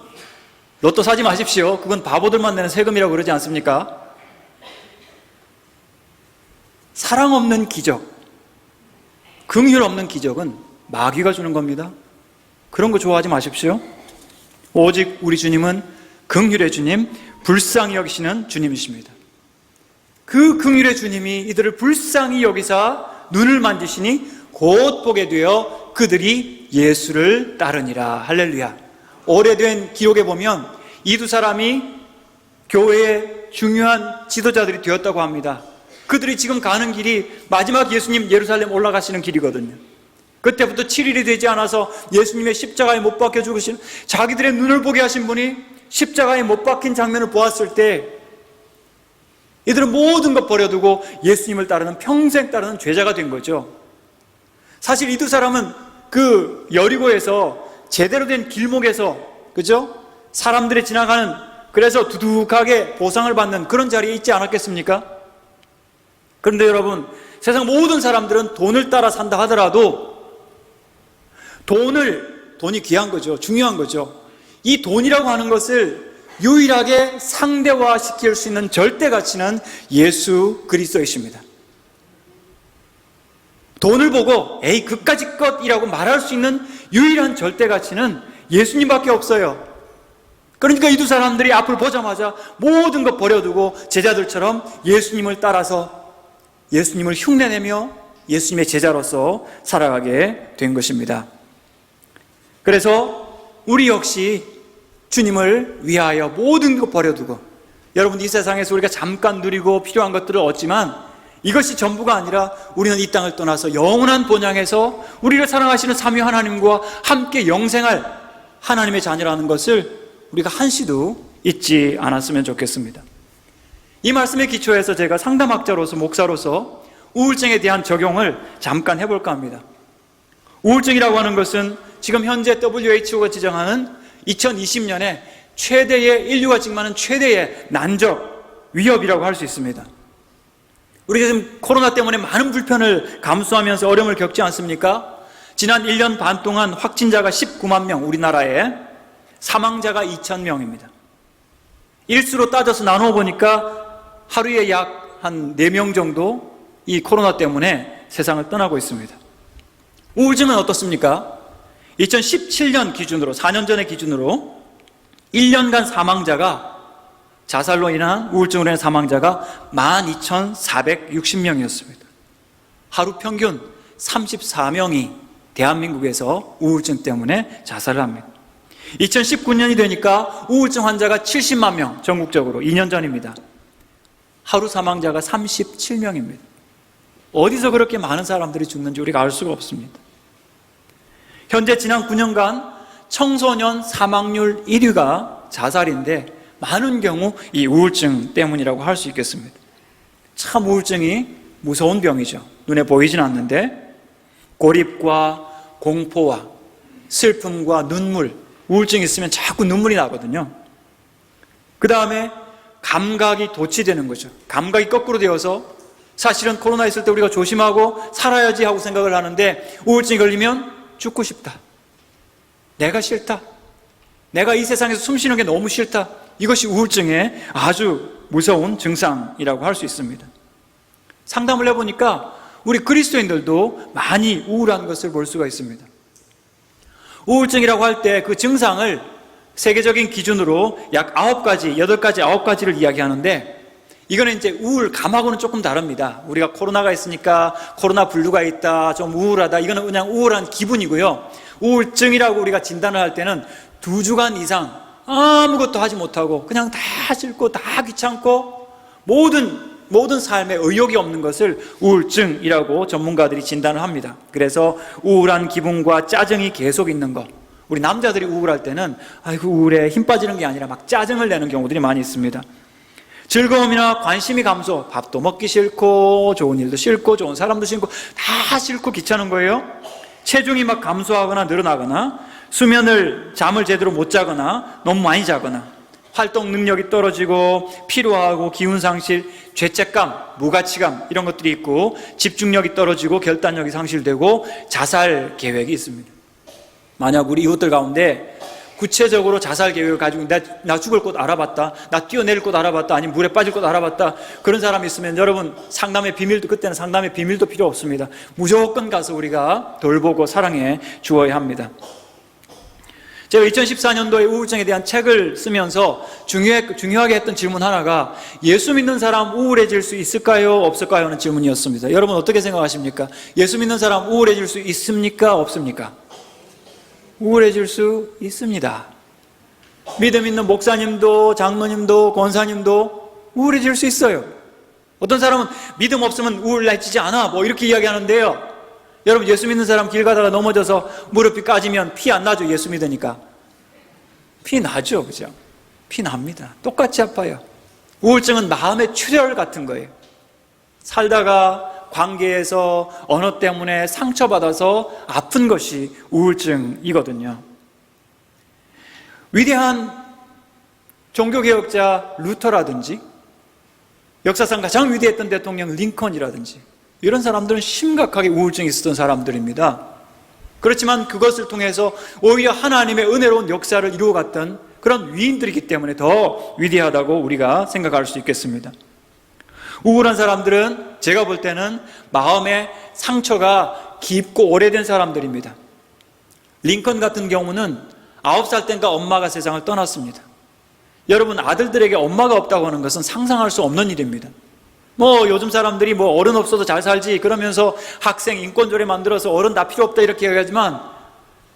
로또 사지 마십시오. 그건 바보들만 내는 세금이라고 그러지 않습니까? 사랑 없는 기적, 긍휼 없는 기적은 마귀가 주는 겁니다. 그런 거 좋아하지 마십시오. 오직 우리 주님은 긍휼의 주님, 불쌍히 여기시는 주님이십니다. 그 긍휼의 주님이 이들을 불쌍히 여기사 눈을 만지시니 곧 보게 되어 그들이 예수를 따르니라. 할렐루야. 오래된 기록에 보면 이 두 사람이 교회의 중요한 지도자들이 되었다고 합니다. 그들이 지금 가는 길이 마지막 예수님 예루살렘 올라가시는 길이거든요. 그때부터 7일이 되지 않아서 예수님의 십자가에 못 박혀 죽으신, 자기들의 눈을 보게 하신 분이 십자가에 못 박힌 장면을 보았을 때 이들은 모든 것 버려두고 예수님을 따르는, 평생 따르는 죄자가 된 거죠. 사실 이 두 사람은 그 여리고에서 제대로 된 길목에서, 그죠? 사람들이 지나가는, 그래서 두둑하게 보상을 받는 그런 자리에 있지 않았겠습니까? 그런데 여러분, 세상 모든 사람들은 돈을 따라 산다 하더라도 돈이 귀한 거죠. 중요한 거죠. 이 돈이라고 하는 것을 유일하게 상대화시킬 수 있는 절대 가치는 예수 그리스도이십니다. 돈을 보고 에이 그까짓 것이라고 말할 수 있는 유일한 절대 가치는 예수님밖에 없어요. 그러니까 이 두 사람들이 앞을 보자마자 모든 것 버려두고 제자들처럼 예수님을 따라서 예수님을 흉내내며 예수님의 제자로서 살아가게 된 것입니다. 그래서 우리 역시 주님을 위하여 모든 것 버려두고, 여러분 이 세상에서 우리가 잠깐 누리고 필요한 것들을 얻지만 이것이 전부가 아니라 우리는 이 땅을 떠나서 영원한 본향에서 우리를 사랑하시는 삼위 하나님과 함께 영생할 하나님의 자녀라는 것을 우리가 한시도 잊지 않았으면 좋겠습니다. 이 말씀의 기초에서 제가 상담학자로서, 목사로서 우울증에 대한 적용을 잠깐 해볼까 합니다. 우울증이라고 하는 것은 지금 현재 WHO가 지정하는 2020년에 인류가 직면하는 최대의 난적 위협이라고 할 수 있습니다. 우리가 지금 코로나 때문에 많은 불편을 감수하면서 어려움을 겪지 않습니까? 지난 1년 반 동안 확진자가 19만 명, 우리나라에 사망자가 2,000명입니다. 일수로 따져서 나누어 보니까 하루에 약 한 4명 정도 이 코로나 때문에 세상을 떠나고 있습니다. 우울증은 어떻습니까? 2017년 기준으로, 4년 전의 기준으로 1년간 사망자가, 자살로 인한 우울증으로 인한 사망자가 12,460명이었습니다. 하루 평균 34명이 대한민국에서 우울증 때문에 자살을 합니다. 2019년이 되니까 우울증 환자가 70만 명, 전국적으로 2년 전입니다. 하루 사망자가 37명입니다. 어디서 그렇게 많은 사람들이 죽는지 우리가 알 수가 없습니다. 현재 지난 9년간 청소년 사망률 1위가 자살인데 많은 경우 이 우울증 때문이라고 할 수 있겠습니다. 참 우울증이 무서운 병이죠. 눈에 보이진 않는데 고립과 공포와 슬픔과 눈물, 우울증이 있으면 자꾸 눈물이 나거든요. 그 다음에 감각이 도취되는 거죠. 감각이 거꾸로 되어서 사실은 코로나 있을 때 우리가 조심하고 살아야지 하고 생각을 하는데 우울증이 걸리면 죽고 싶다. 내가 싫다. 내가 이 세상에서 숨 쉬는 게 너무 싫다. 이것이 우울증의 아주 무서운 증상이라고 할 수 있습니다. 상담을 해보니까 우리 그리스도인들도 많이 우울한 것을 볼 수가 있습니다. 우울증이라고 할 때 그 증상을 세계적인 기준으로 약 9가지, 8가지, 9가지를 이야기하는데 이거는 이제 우울감하고는 조금 다릅니다. 우리가 코로나가 있으니까 코로나 블루가 있다, 좀 우울하다. 이거는 그냥 우울한 기분이고요. 우울증이라고 우리가 진단을 할 때는 2주간 이상 아무것도 하지 못하고 그냥 다 싫고 다 귀찮고 모든 삶에 의욕이 없는 것을 우울증이라고 전문가들이 진단을 합니다. 그래서 우울한 기분과 짜증이 계속 있는 것. 우리 남자들이 우울할 때는 아이고 우울해, 힘 빠지는 게 아니라 막 짜증을 내는 경우들이 많이 있습니다. 즐거움이나 관심이 감소, 밥도 먹기 싫고 좋은 일도 싫고 좋은 사람도 싫고 다 싫고 귀찮은 거예요. 체중이 막 감소하거나 늘어나거나 잠을 제대로 못 자거나 너무 많이 자거나 활동 능력이 떨어지고 피로하고 기운 상실, 죄책감, 무가치감 이런 것들이 있고 집중력이 떨어지고 결단력이 상실되고 자살 계획이 있습니다. 만약 우리 이웃들 가운데 구체적으로 자살 계획을 가지고 나 죽을 곳 알아봤다, 나 뛰어내릴 곳 알아봤다, 아니면 물에 빠질 곳 알아봤다, 그런 사람이 있으면 여러분 상담의 비밀도, 그때는 상담의 비밀도 필요 없습니다. 무조건 가서 우리가 돌보고 사랑해 주어야 합니다. 제가 2014년도에 우울증에 대한 책을 쓰면서 중요하게 했던 질문 하나가 예수 믿는 사람 우울해질 수 있을까요? 없을까요? 하는 질문이었습니다. 여러분 어떻게 생각하십니까? 예수 믿는 사람 우울해질 수 있습니까? 없습니까? 우울해질 수 있습니다. 믿음 있는 목사님도 장로님도 권사님도 우울해질 수 있어요. 어떤 사람은 믿음 없으면 우울해지지 않아 뭐 이렇게 이야기하는데요, 여러분 예수 믿는 사람 길 가다가 넘어져서 무릎이 까지면 피 안 나죠? 예수 믿으니까 피 나죠, 그죠? 피 납니다. 똑같이 아파요. 우울증은 마음의 출혈 같은 거예요. 살다가 관계에서 언어 때문에 상처받아서 아픈 것이 우울증이거든요. 위대한 종교개혁자 루터라든지 역사상 가장 위대했던 대통령 링컨이라든지 이런 사람들은 심각하게 우울증이 있었던 사람들입니다. 그렇지만 그것을 통해서 오히려 하나님의 은혜로운 역사를 이루어갔던 그런 위인들이기 때문에 더 위대하다고 우리가 생각할 수 있겠습니다. 우울한 사람들은 제가 볼 때는 마음의 상처가 깊고 오래된 사람들입니다. 링컨 같은 경우는 9살 땐가 엄마가 세상을 떠났습니다. 여러분 아들들에게 엄마가 없다고 하는 것은 상상할 수 없는 일입니다. 요즘 사람들이 어른 없어도 잘 살지 그러면서 학생 인권조례 만들어서 어른 다 필요 없다 이렇게 얘기하지만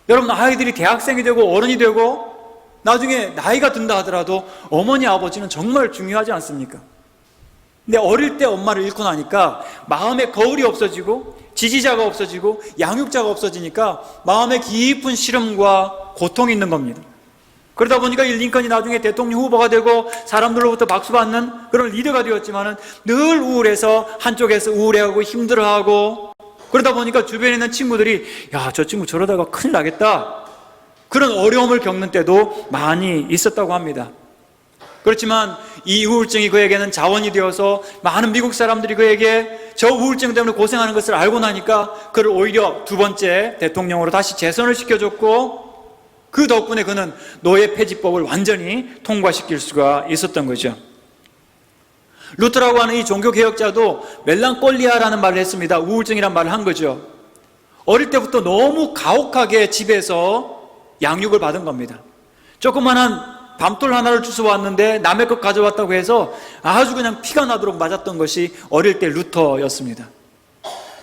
여러분 아이들이 대학생이 되고 어른이 되고 나중에 나이가 든다 하더라도 어머니 아버지는 정말 중요하지 않습니까? 근데 어릴 때 엄마를 잃고 나니까 마음의 거울이 없어지고 지지자가 없어지고 양육자가 없어지니까 마음의 깊은 시름과 고통이 있는 겁니다. 그러다 보니까 이 링컨이 나중에 대통령 후보가 되고 사람들로부터 박수받는 그런 리더가 되었지만은 늘 우울해서 한쪽에서 우울해하고 힘들어하고 그러다 보니까 주변에 있는 친구들이 야, 저 친구 저러다가 큰일 나겠다 그런 어려움을 겪는 때도 많이 있었다고 합니다. 그렇지만 이 우울증이 그에게는 자원이 되어서 많은 미국 사람들이 그에게 저 우울증 때문에 고생하는 것을 알고 나니까 그를 오히려 2번째 대통령으로 다시 재선을 시켜줬고 그 덕분에 그는 노예 폐지법을 완전히 통과시킬 수가 있었던 거죠. 루터라고 하는 이 종교개혁자도 멜랑콜리아라는 말을 했습니다. 우울증이란 말을 한 거죠. 어릴 때부터 너무 가혹하게 집에서 양육을 받은 겁니다. 조그만한 밤돌 하나를 주워왔는데 남의 것 가져왔다고 해서 아주 그냥 피가 나도록 맞았던 것이 어릴 때 루터였습니다.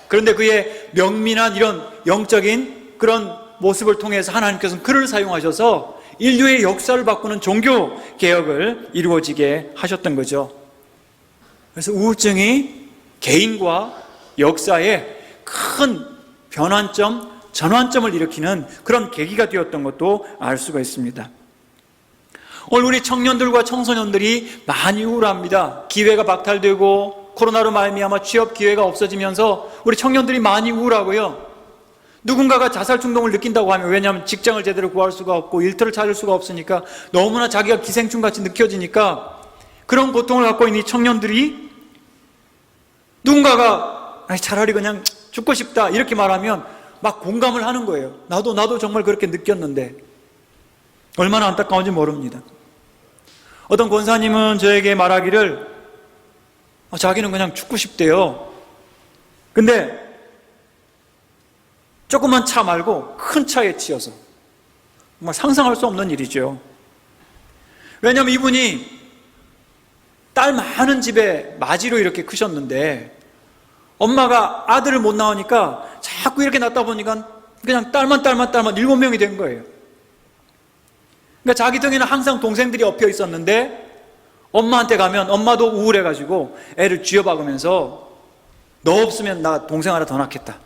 그런데 그의 명민한 이런 영적인 그런 모습을 통해서 하나님께서는 그를 사용하셔서 인류의 역사를 바꾸는 종교 개혁을 이루어지게 하셨던 거죠. 그래서 우울증이 개인과 역사에 큰 변환점, 전환점을 일으키는 그런 계기가 되었던 것도 알 수가 있습니다. 오늘 우리 청년들과 청소년들이 많이 우울합니다. 기회가 박탈되고 코로나로 말미암아 취업 기회가 없어지면서 우리 청년들이 많이 우울하고요. 누군가가 자살 충동을 느낀다고 하면, 왜냐하면 직장을 제대로 구할 수가 없고 일터를 찾을 수가 없으니까 너무나 자기가 기생충같이 느껴지니까 그런 고통을 갖고 있는 이 청년들이 누군가가 차라리 그냥 죽고 싶다 이렇게 말하면 막 공감을 하는 거예요. 나도 정말 그렇게 느꼈는데. 얼마나 안타까운지 모릅니다. 어떤 권사님은 저에게 말하기를 자기는 그냥 죽고 싶대요. 근데 조그만 차 말고 큰 차에 치여서, 정말 상상할 수 없는 일이죠. 왜냐하면 이분이 딸 많은 집에 마지로 이렇게 크셨는데 엄마가 아들을 못 낳으니까 자꾸 이렇게 낳다 보니까 그냥 딸만 7명이 된 거예요. 그러니까 자기 등에는 항상 동생들이 엎여 있었는데 엄마한테 가면 엄마도 우울해가지고 애를 쥐어박으면서 너 없으면 나 동생 하나 더 낳겠다.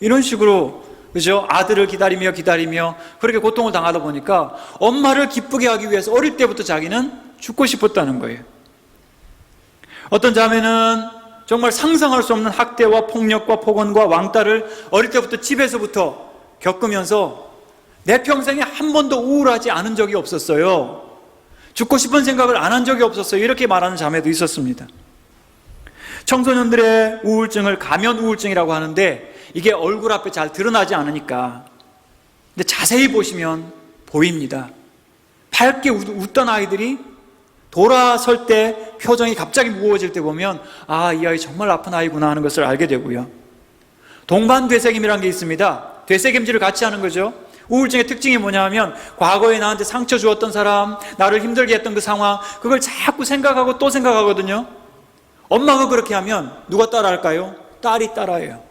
이런 식으로, 그죠? 아들을 기다리며 그렇게 고통을 당하다 보니까 엄마를 기쁘게 하기 위해서 어릴 때부터 자기는 죽고 싶었다는 거예요. 어떤 자매는 정말 상상할 수 없는 학대와 폭력과 폭언과 왕따를 어릴 때부터 집에서부터 겪으면서 내 평생에 한 번도 우울하지 않은 적이 없었어요. 죽고 싶은 생각을 안 한 적이 없었어요. 이렇게 말하는 자매도 있었습니다. 청소년들의 우울증을 가면 우울증이라고 하는데 이게 얼굴 앞에 잘 드러나지 않으니까, 근데 자세히 보시면 보입니다. 밝게 웃던 아이들이 돌아설 때 표정이 갑자기 무거워질 때 보면 이 아이 정말 아픈 아이구나 하는 것을 알게 되고요. 동반 되새김이라는 게 있습니다. 되새김질을 같이 하는 거죠. 우울증의 특징이 뭐냐 하면 과거에 나한테 상처 주었던 사람, 나를 힘들게 했던 그 상황, 그걸 자꾸 생각하고 또 생각하거든요. 엄마가 그렇게 하면 누가 따라할까요? 딸이 따라해요.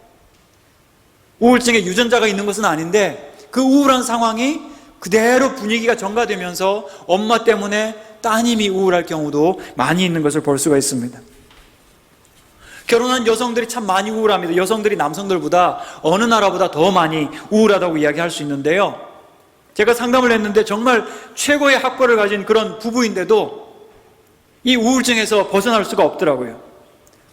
우울증에 유전자가 있는 것은 아닌데 그 우울한 상황이 그대로 분위기가 전가되면서 엄마 때문에 따님이 우울할 경우도 많이 있는 것을 볼 수가 있습니다. 결혼한 여성들이 참 많이 우울합니다. 여성들이 남성들보다 어느 나라보다 더 많이 우울하다고 이야기할 수 있는데요. 제가 상담을 했는데 정말 최고의 학벌을 가진 그런 부부인데도 이 우울증에서 벗어날 수가 없더라고요.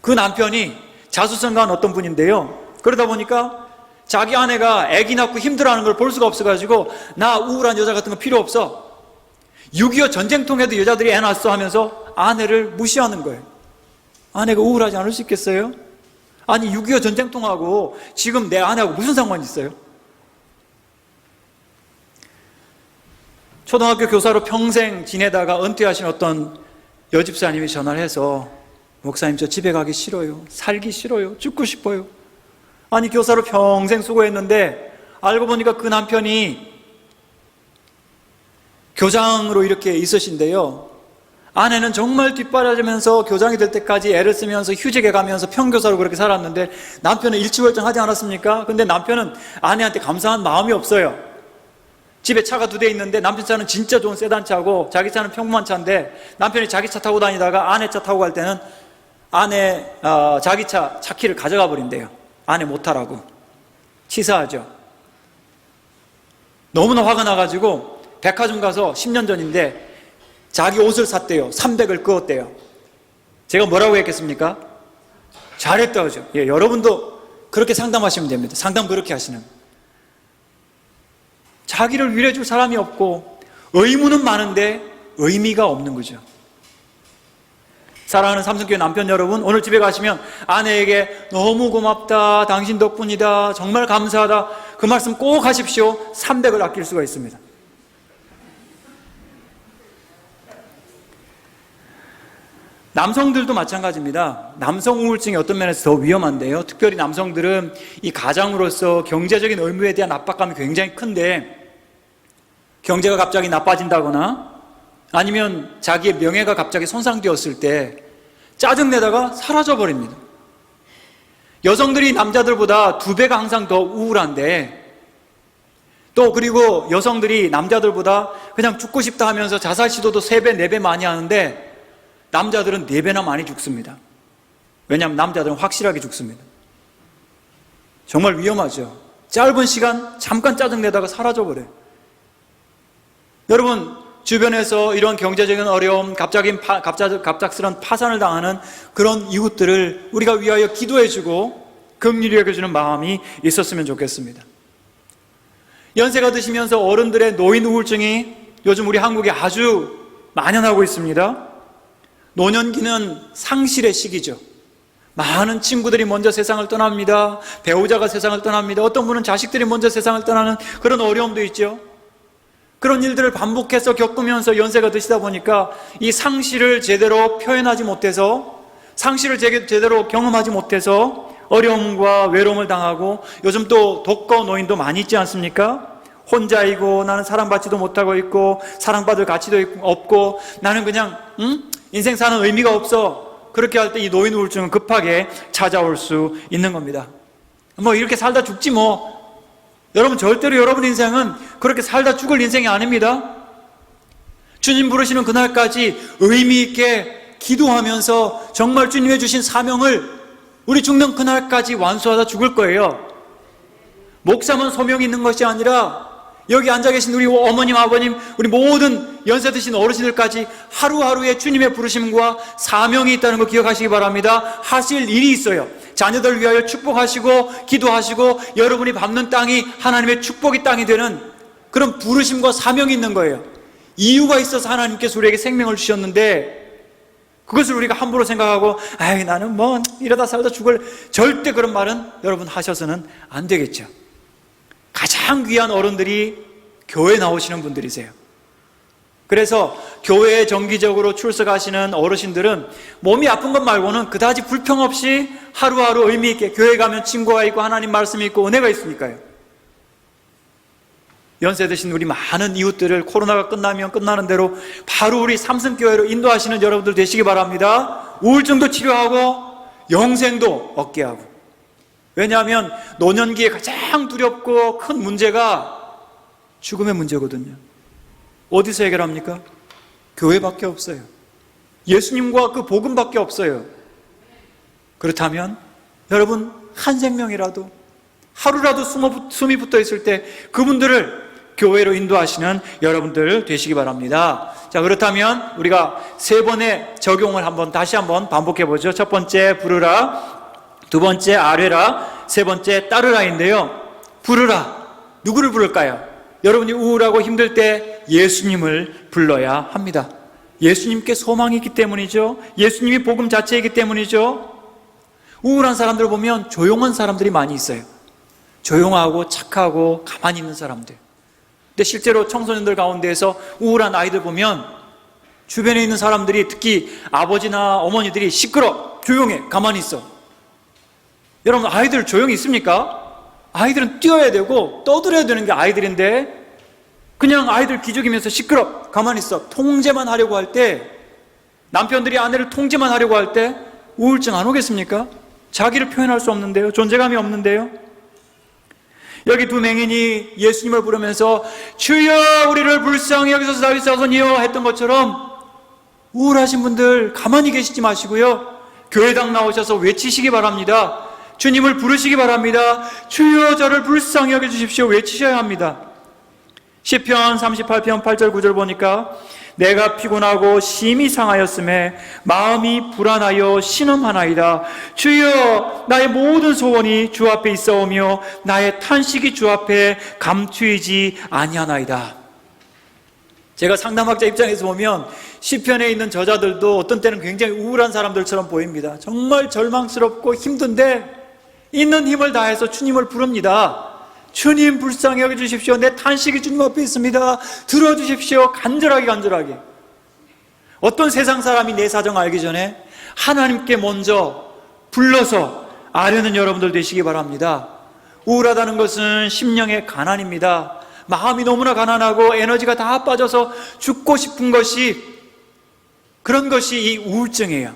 그 남편이 자수성가한 어떤 분인데요. 그러다 보니까 자기 아내가 아기 낳고 힘들어하는 걸 볼 수가 없어가지고 나 우울한 여자 같은 거 필요 없어. 6.25 전쟁통에도 여자들이 애 낳았어 하면서 아내를 무시하는 거예요. 아내가 우울하지 않을 수 있겠어요? 아니 6.25 전쟁통하고 지금 내 아내하고 무슨 상관이 있어요? 초등학교 교사로 평생 지내다가 은퇴하신 어떤 여집사님이 전화를 해서 목사님 저 집에 가기 싫어요. 살기 싫어요. 죽고 싶어요. 아니 교사로 평생 수고했는데 알고 보니까 그 남편이 교장으로 이렇게 있으신데요. 아내는 정말 뒷바라지면서 교장이 될 때까지 애를 쓰면서 휴직해 가면서 평교사로 그렇게 살았는데 남편은 일취월장하지 않았습니까? 근데 남편은 아내한테 감사한 마음이 없어요. 집에 차가 2대 있는데 남편 차는 진짜 좋은 세단 차고 자기 차는 평범한 차인데 남편이 자기 차 타고 다니다가 아내 차 타고 갈 때는 자기 차 차키를 가져가 버린대요. 아내 못 타라고. 치사하죠. 너무나 화가 나가지고 백화점 가서 10년 전인데 자기 옷을 샀대요. 300을 그었대요. 제가 뭐라고 했겠습니까? 잘했다 그죠? 예, 여러분도 그렇게 상담하시면 됩니다. 상담 그렇게 하시는. 자기를 위로해줄 사람이 없고 의무는 많은데 의미가 없는 거죠. 사랑하는 삼성교회 남편 여러분, 오늘 집에 가시면 아내에게 너무 고맙다, 당신 덕분이다, 정말 감사하다 그 말씀 꼭 하십시오. 300을 아낄 수가 있습니다. 남성들도 마찬가지입니다. 남성 우울증이 어떤 면에서 더 위험한데요. 특별히 남성들은 이 가장으로서 경제적인 의무에 대한 압박감이 굉장히 큰데 경제가 갑자기 나빠진다거나 아니면 자기의 명예가 갑자기 손상되었을 때 짜증내다가 사라져버립니다. 여성들이 남자들보다 2배가 항상 더 우울한데 또 그리고 여성들이 남자들보다 그냥 죽고 싶다 하면서 자살 시도도 3배, 4배 많이 하는데 남자들은 4배나 많이 죽습니다. 왜냐하면 남자들은 확실하게 죽습니다. 정말 위험하죠. 짧은 시간 잠깐 짜증내다가 사라져버려요. 여러분 주변에서 이런 경제적인 어려움, 갑작스런 파산을 당하는 그런 이웃들을 우리가 위하여 기도해주고 긍휼히 여겨주는 마음이 있었으면 좋겠습니다. 연세가 드시면서 어른들의 노인 우울증이 요즘 우리 한국에 아주 만연하고 있습니다. 노년기는 상실의 시기죠. 많은 친구들이 먼저 세상을 떠납니다. 배우자가 세상을 떠납니다. 어떤 분은 자식들이 먼저 세상을 떠나는 그런 어려움도 있죠. 그런 일들을 반복해서 겪으면서 연세가 드시다 보니까 이 상실을 제대로 표현하지 못해서, 상실을 제대로 경험하지 못해서 어려움과 외로움을 당하고, 요즘 또 독거 노인도 많이 있지 않습니까? 혼자이고 나는 사랑받지도 못하고 있고 사랑받을 가치도 없고 나는 그냥 인생 사는 의미가 없어. 그렇게 할 때 이 노인 우울증은 급하게 찾아올 수 있는 겁니다. 뭐 이렇게 살다 죽지 뭐. 여러분, 절대로 여러분 인생은 그렇게 살다 죽을 인생이 아닙니다. 주님 부르시는 그날까지 의미 있게 기도하면서 정말 주님이 주신 사명을 우리 죽는 그날까지 완수하다 죽을 거예요. 목사만 소명이 있는 것이 아니라 여기 앉아 계신 우리 어머님, 아버님, 우리 모든 연세 드신 어르신들까지 하루하루의 주님의 부르심과 사명이 있다는 거 기억하시기 바랍니다. 하실 일이 있어요. 자녀들 위하여 축복하시고 기도하시고 여러분이 밟는 땅이 하나님의 축복의 땅이 되는 그런 부르심과 사명이 있는 거예요. 이유가 있어서 하나님께서 우리에게 생명을 주셨는데 그것을 우리가 함부로 생각하고 아이 나는 뭐 이러다 살다 죽을, 절대 그런 말은 여러분 하셔서는 안 되겠죠. 가장 귀한 어른들이 교회에 나오시는 분들이세요. 그래서 교회에 정기적으로 출석하시는 어르신들은 몸이 아픈 것 말고는 그다지 불평 없이 하루하루 의미 있게 교회 가면 친구가 있고 하나님 말씀이 있고 은혜가 있으니까요. 연세 드신 우리 많은 이웃들을 코로나가 끝나면 끝나는 대로 바로 우리 삼성교회로 인도하시는 여러분들 되시기 바랍니다. 우울증도 치료하고 영생도 얻게 하고. 왜냐하면 노년기에 가장 두렵고 큰 문제가 죽음의 문제거든요. 어디서 해결합니까? 교회밖에 없어요. 예수님과 그 복음밖에 없어요. 그렇다면 여러분, 한 생명이라도 하루라도 숨이 붙어 있을 때 그분들을 교회로 인도하시는 여러분들 되시기 바랍니다. 자, 그렇다면 우리가 세 번의 적용을 다시 한번 반복해 보죠. 첫 번째, 부르라. 두 번째, 아뢰라. 세 번째, 따르라인데요. 부르라. 누구를 부를까요? 여러분이 우울하고 힘들 때 예수님을 불러야 합니다. 예수님께 소망이 있기 때문이죠. 예수님이 복음 자체이기 때문이죠. 우울한 사람들 보면 조용한 사람들이 많이 있어요. 조용하고 착하고 가만히 있는 사람들. 근데 실제로 청소년들 가운데에서 우울한 아이들 보면 주변에 있는 사람들이, 특히 아버지나 어머니들이 시끄러, 조용해, 가만히 있어. 여러분, 아이들 조용히 있습니까? 아이들은 뛰어야 되고 떠들어야 되는 게 아이들인데 그냥 아이들 기죽이면서 시끄러, 가만히 있어. 통제만 하려고 할 때, 남편들이 아내를 통제만 하려고 할 때 우울증 안 오겠습니까? 자기를 표현할 수 없는데요. 존재감이 없는데요. 여기 두 맹인이 예수님을 부르면서 주여 우리를 불쌍히 여기소서 다윗사손이여 했던 것처럼 우울하신 분들 가만히 계시지 마시고요. 교회당 나오셔서 외치시기 바랍니다. 주님을 부르시기 바랍니다. 주여 저를 불쌍히 여겨주십시오. 외치셔야 합니다. 시편 38편 8절 9절 보니까 내가 피곤하고 심히 상하였음에 마음이 불안하여 신음하나이다. 주여 나의 모든 소원이 주 앞에 있어오며 나의 탄식이 주 앞에 감추이지 아니하나이다. 제가 상담학자 입장에서 보면 시편에 있는 저자들도 어떤 때는 굉장히 우울한 사람들처럼 보입니다. 정말 절망스럽고 힘든데 있는 힘을 다해서 주님을 부릅니다. 주님 불쌍히 여겨주십시오. 내 탄식이 주님 앞에 있습니다. 들어주십시오. 간절하게. 어떤 세상 사람이 내 사정 알기 전에 하나님께 먼저 불러서 아뢰는 여러분들 되시기 바랍니다. 우울하다는 것은 심령의 가난입니다. 마음이 너무나 가난하고 에너지가 다 빠져서 죽고 싶은 것이, 그런 것이 이 우울증이에요.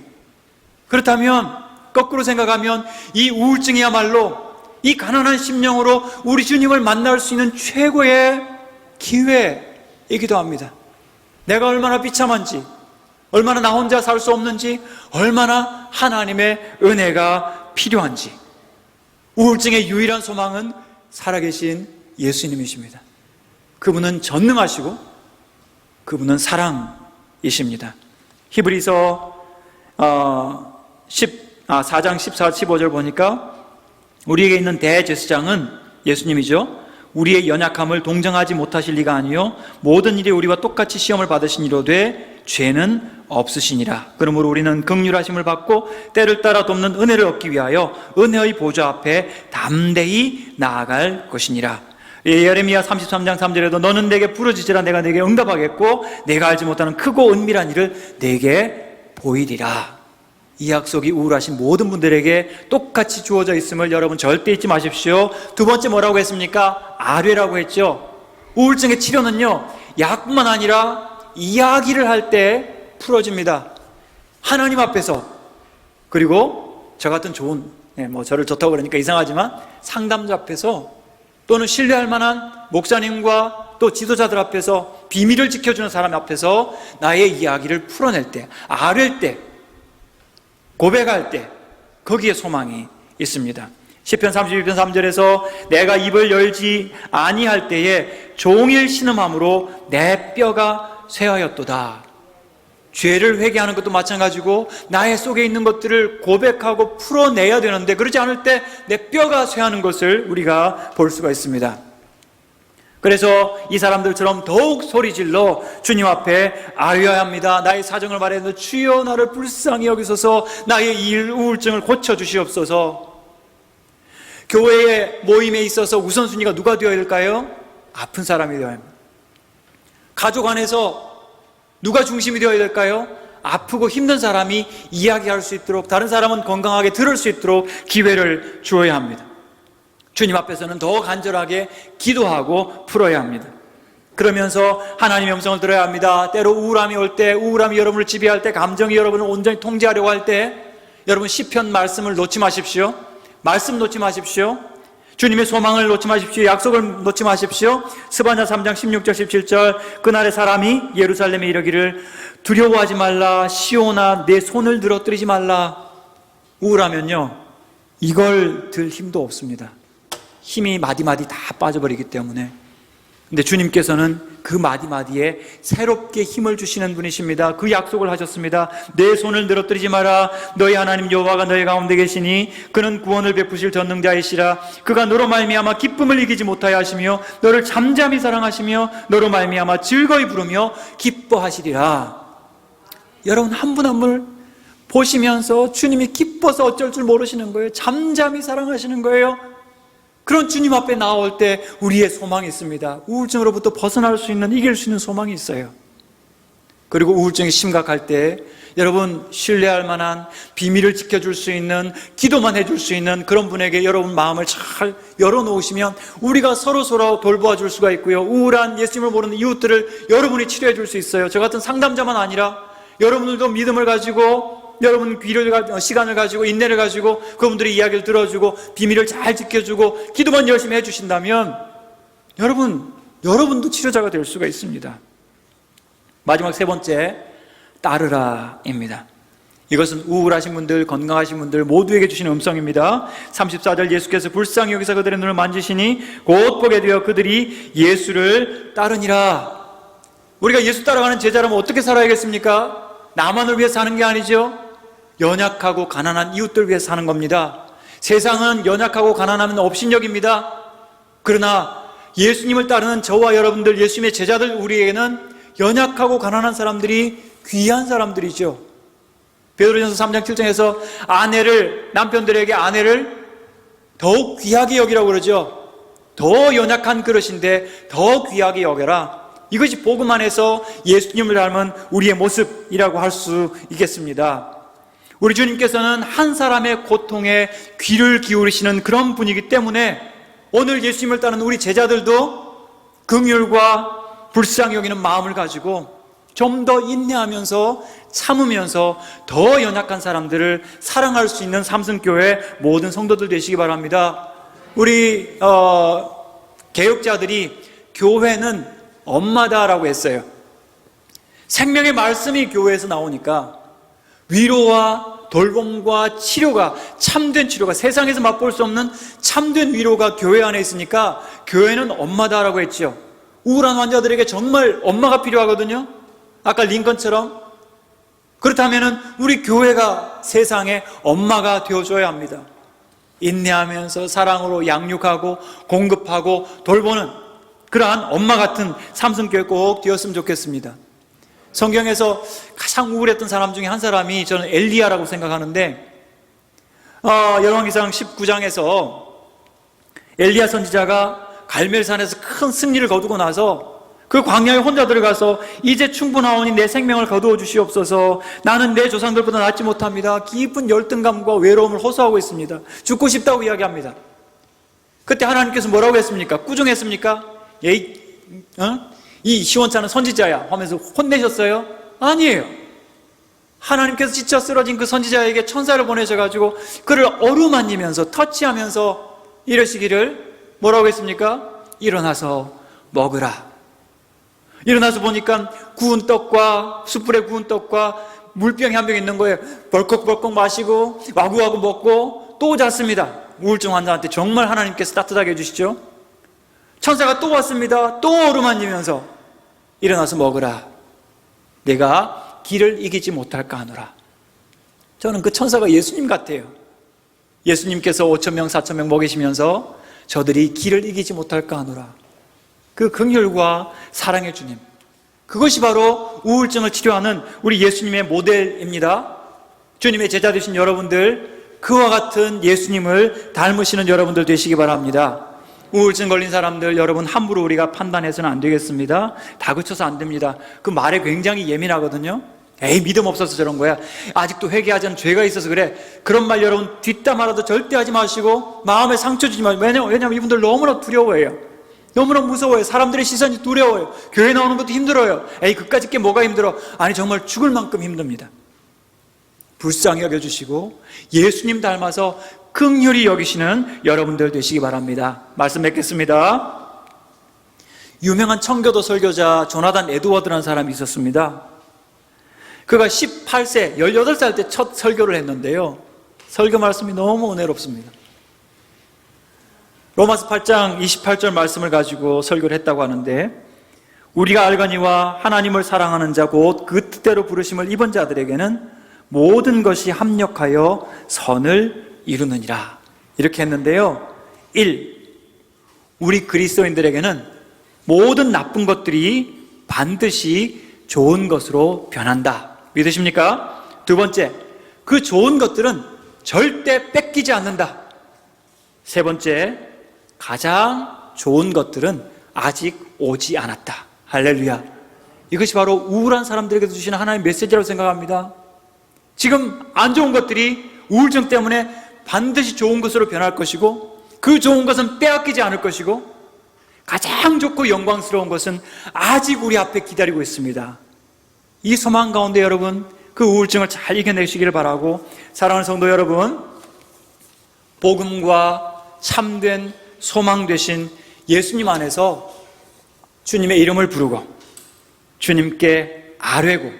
그렇다면 거꾸로 생각하면 이 우울증이야말로 이 가난한 심령으로 우리 주님을 만날 수 있는 최고의 기회이기도 합니다. 내가 얼마나 비참한지, 얼마나 나 혼자 살 수 없는지, 얼마나 하나님의 은혜가 필요한지. 우울증의 유일한 소망은 살아계신 예수님이십니다. 그분은 전능하시고 그분은 사랑이십니다. 히브리서 4장 14, 15절 보니까 우리에게 있는 대제사장은 예수님이죠. 우리의 연약함을 동정하지 못하실 리가 아니요 모든 일에 우리와 똑같이 시험을 받으신 이로되 죄는 없으시니라. 그러므로 우리는 긍휼하심을 받고 때를 따라 돕는 은혜를 얻기 위하여 은혜의 보좌 앞에 담대히 나아갈 것이니라. 예레미야 33장 3절에도 너는 내게 부르짖으라 내가 내게 응답하겠고 내가 알지 못하는 크고 은밀한 일을 내게 보이리라. 이 약속이 우울하신 모든 분들에게 똑같이 주어져 있음을 여러분 절대 잊지 마십시오. 두 번째 뭐라고 했습니까? 아뢰라고 했죠. 우울증의 치료는요, 약뿐만 아니라 이야기를 할 때 풀어집니다. 하나님 앞에서. 그리고 저 같은 좋은, 저를 좋다고 그러니까 이상하지만 상담자 앞에서 또는 신뢰할 만한 목사님과 또 지도자들 앞에서 비밀을 지켜주는 사람 앞에서 나의 이야기를 풀어낼 때, 아뢰 때, 고백할 때 거기에 소망이 있습니다. 시편 32편 3절에서 내가 입을 열지 아니할 때에 종일 신음함으로 내 뼈가 쇠하였도다. 죄를 회개하는 것도 마찬가지고 나의 속에 있는 것들을 고백하고 풀어내야 되는데 그러지 않을 때 내 뼈가 쇠하는 것을 우리가 볼 수가 있습니다. 그래서 이 사람들처럼 더욱 소리질러 주님 앞에 아뢰어야 합니다. 나의 사정을 말해도 주여 나를 불쌍히 여기소서, 나의 일 우울증을 고쳐주시옵소서. 교회의 모임에 있어서 우선순위가 누가 되어야 될까요? 아픈 사람이 되어야 합니다. 가족 안에서 누가 중심이 되어야 될까요? 아프고 힘든 사람이 이야기할 수 있도록, 다른 사람은 건강하게 들을 수 있도록 기회를 주어야 합니다. 주님 앞에서는 더 간절하게 기도하고 풀어야 합니다. 그러면서 하나님의 음성을 들어야 합니다. 때로 우울함이 올 때, 우울함이 여러분을 지배할 때, 감정이 여러분을 온전히 통제하려고 할 때 여러분 시편 말씀을 놓지 마십시오. 말씀 놓지 마십시오. 주님의 소망을 놓지 마십시오. 약속을 놓지 마십시오. 스바냐 3장 16절 17절 그날의 사람이 예루살렘에 이르기를 두려워하지 말라. 시온아 내 손을 늘어뜨리지 말라. 우울하면요 이걸 들 힘도 없습니다. 힘이 마디마디 다 빠져버리기 때문에. 근데 주님께서는 그 마디마디에 새롭게 힘을 주시는 분이십니다. 그 약속을 하셨습니다. 내 손을 늘어뜨리지 마라. 너희 하나님 여호와가 너희 가운데 계시니 그는 구원을 베푸실 전능자이시라. 그가 너로 말미암아 기쁨을 이기지 못하여 하시며 너를 잠잠히 사랑하시며 너로 말미암아 즐거이 부르며 기뻐하시리라. 여러분 한 분 한 분을 보시면서 주님이 기뻐서 어쩔 줄 모르시는 거예요. 잠잠히 사랑하시는 거예요. 그런 주님 앞에 나올 때 우리의 소망이 있습니다. 우울증으로부터 벗어날 수 있는, 이길 수 있는 소망이 있어요. 그리고 우울증이 심각할 때 여러분 신뢰할 만한, 비밀을 지켜줄 수 있는, 기도만 해줄 수 있는 그런 분에게 여러분 마음을 잘 열어놓으시면 우리가 서로 돌보아 줄 수가 있고요. 우울한 예수님을 모르는 이웃들을 여러분이 치료해 줄 수 있어요. 저 같은 상담자만 아니라 여러분들도 믿음을 가지고, 여러분 시간을 가지고, 인내를 가지고 그분들의 이야기를 들어주고 비밀을 잘 지켜주고 기도만 열심히 해주신다면 여러분도 치료자가 될 수가 있습니다. 마지막 세 번째, 따르라입니다. 이것은 우울하신 분들, 건강하신 분들 모두에게 주시는 음성입니다. 34절 예수께서 불쌍히 여기서 그들의 눈을 만지시니 곧 보게 되어 그들이 예수를 따르니라. 우리가 예수 따라가는 제자라면 어떻게 살아야겠습니까? 나만을 위해서 사는 게 아니죠. 연약하고 가난한 이웃들 위해서 사는 겁니다. 세상은 연약하고 가난하면 업신여깁니다. 그러나 예수님을 따르는 저와 여러분들, 예수님의 제자들, 우리에게는 연약하고 가난한 사람들이 귀한 사람들이죠. 베드로전서 3장 7장에서 남편들에게 아내를 더욱 귀하게 여기라고 그러죠. 더 연약한 그릇인데 더 귀하게 여겨라. 이것이 복음 안에서 예수님을 닮은 우리의 모습이라고 할 수 있겠습니다. 우리 주님께서는 한 사람의 고통에 귀를 기울이시는 그런 분이기 때문에 오늘 예수님을 따르는 우리 제자들도 긍휼과 불쌍히 여기는 마음을 가지고 좀 더 인내하면서 참으면서 더 연약한 사람들을 사랑할 수 있는 삼성교회 모든 성도들 되시기 바랍니다. 우리 개혁자들이 교회는 엄마다라고 했어요. 생명의 말씀이 교회에서 나오니까 위로와 돌봄과 치료가, 참된 치료가, 세상에서 맛볼 수 없는 참된 위로가 교회 안에 있으니까 교회는 엄마다라고 했죠. 우울한 환자들에게 정말 엄마가 필요하거든요. 아까 링컨처럼. 그렇다면 우리 교회가 세상에 엄마가 되어줘야 합니다. 인내하면서 사랑으로 양육하고 공급하고 돌보는 그러한 엄마 같은 삼성교회 꼭 되었으면 좋겠습니다. 성경에서 가장 우울했던 사람 중에 한 사람이 저는 엘리야라고 생각하는데, 열왕기상 19장에서 엘리야 선지자가 갈멜산에서 큰 승리를 거두고 나서 그 광야에 혼자 들어가서 이제 충분하오니 내 생명을 거두어 주시옵소서, 나는 내 조상들보다 낫지 못합니다. 깊은 열등감과 외로움을 호소하고 있습니다. 죽고 싶다고 이야기합니다. 그때 하나님께서 뭐라고 했습니까? 꾸중했습니까? 이 시원찮은 선지자야 하면서 혼내셨어요? 아니에요. 하나님께서 지쳐 쓰러진 그 선지자에게 천사를 보내셔가지고 그를 어루만지면서 터치하면서 이러시기를 뭐라고 했습니까? 일어나서 먹으라. 일어나서 보니까 구운 떡과 숯불에 구운 떡과 물병이 한 병 있는 거예요. 벌컥벌컥 마시고 와구와구 먹고 또 잤습니다. 우울증 환자한테 정말 하나님께서 따뜻하게 해주시죠. 천사가 또 왔습니다. 또 어루만지면서 일어나서 먹으라. 내가 길을 이기지 못할까 하노라. 저는 그 천사가 예수님 같아요. 예수님께서 5,000명 4,000명 먹이시면서 저들이 길을 이기지 못할까 하노라. 그 긍휼과 사랑의 주님, 그것이 바로 우울증을 치료하는 우리 예수님의 모델입니다. 주님의 제자 되신 여러분들, 그와 같은 예수님을 닮으시는 여러분들 되시기 바랍니다. 우울증 걸린 사람들, 여러분 함부로 우리가 판단해서는 안 되겠습니다. 다그쳐서 안 됩니다. 그 말에 굉장히 예민하거든요. 에이, 믿음 없어서 저런 거야. 아직도 회개하지 않은 죄가 있어서 그래. 그런 말 여러분 뒷담화라도 절대 하지 마시고 마음에 상처 주지 마시고. 왜냐하면 이분들 너무나 두려워해요. 너무나 무서워요. 사람들의 시선이 두려워요. 교회 나오는 것도 힘들어요. 에이, 그까짓 게 뭐가 힘들어. 아니, 정말 죽을 만큼 힘듭니다. 불쌍히 여겨주시고 예수님 닮아서 긍휼히 여기시는 여러분들 되시기 바랍니다. 말씀 맺겠습니다. 유명한 청교도 설교자 조나단 에드워드라는 사람이 있었습니다. 그가 18세, 18살 때 첫 설교를 했는데요, 설교 말씀이 너무 은혜롭습니다. 로마서 8장 28절 말씀을 가지고 설교를 했다고 하는데, 우리가 알거니와 하나님을 사랑하는 자 곧 그 뜻대로 부르심을 입은 자들에게는 모든 것이 합력하여 선을 이루느니라. 이렇게 했는데요, 1. 우리 그리스도인들에게는 모든 나쁜 것들이 반드시 좋은 것으로 변한다. 믿으십니까? 두 번째, 그 좋은 것들은 절대 뺏기지 않는다. 세 번째, 가장 좋은 것들은 아직 오지 않았다. 할렐루야. 이것이 바로 우울한 사람들에게 주시는 하나님의 메시지라고 생각합니다. 지금 안 좋은 것들이 우울증 때문에 반드시 좋은 것으로 변할 것이고, 그 좋은 것은 빼앗기지 않을 것이고, 가장 좋고 영광스러운 것은 아직 우리 앞에 기다리고 있습니다. 이 소망 가운데 여러분, 그 우울증을 잘 이겨내시기를 바라고, 사랑하는 성도 여러분, 복음과 참된 소망 되신 예수님 안에서 주님의 이름을 부르고 주님께 아뢰고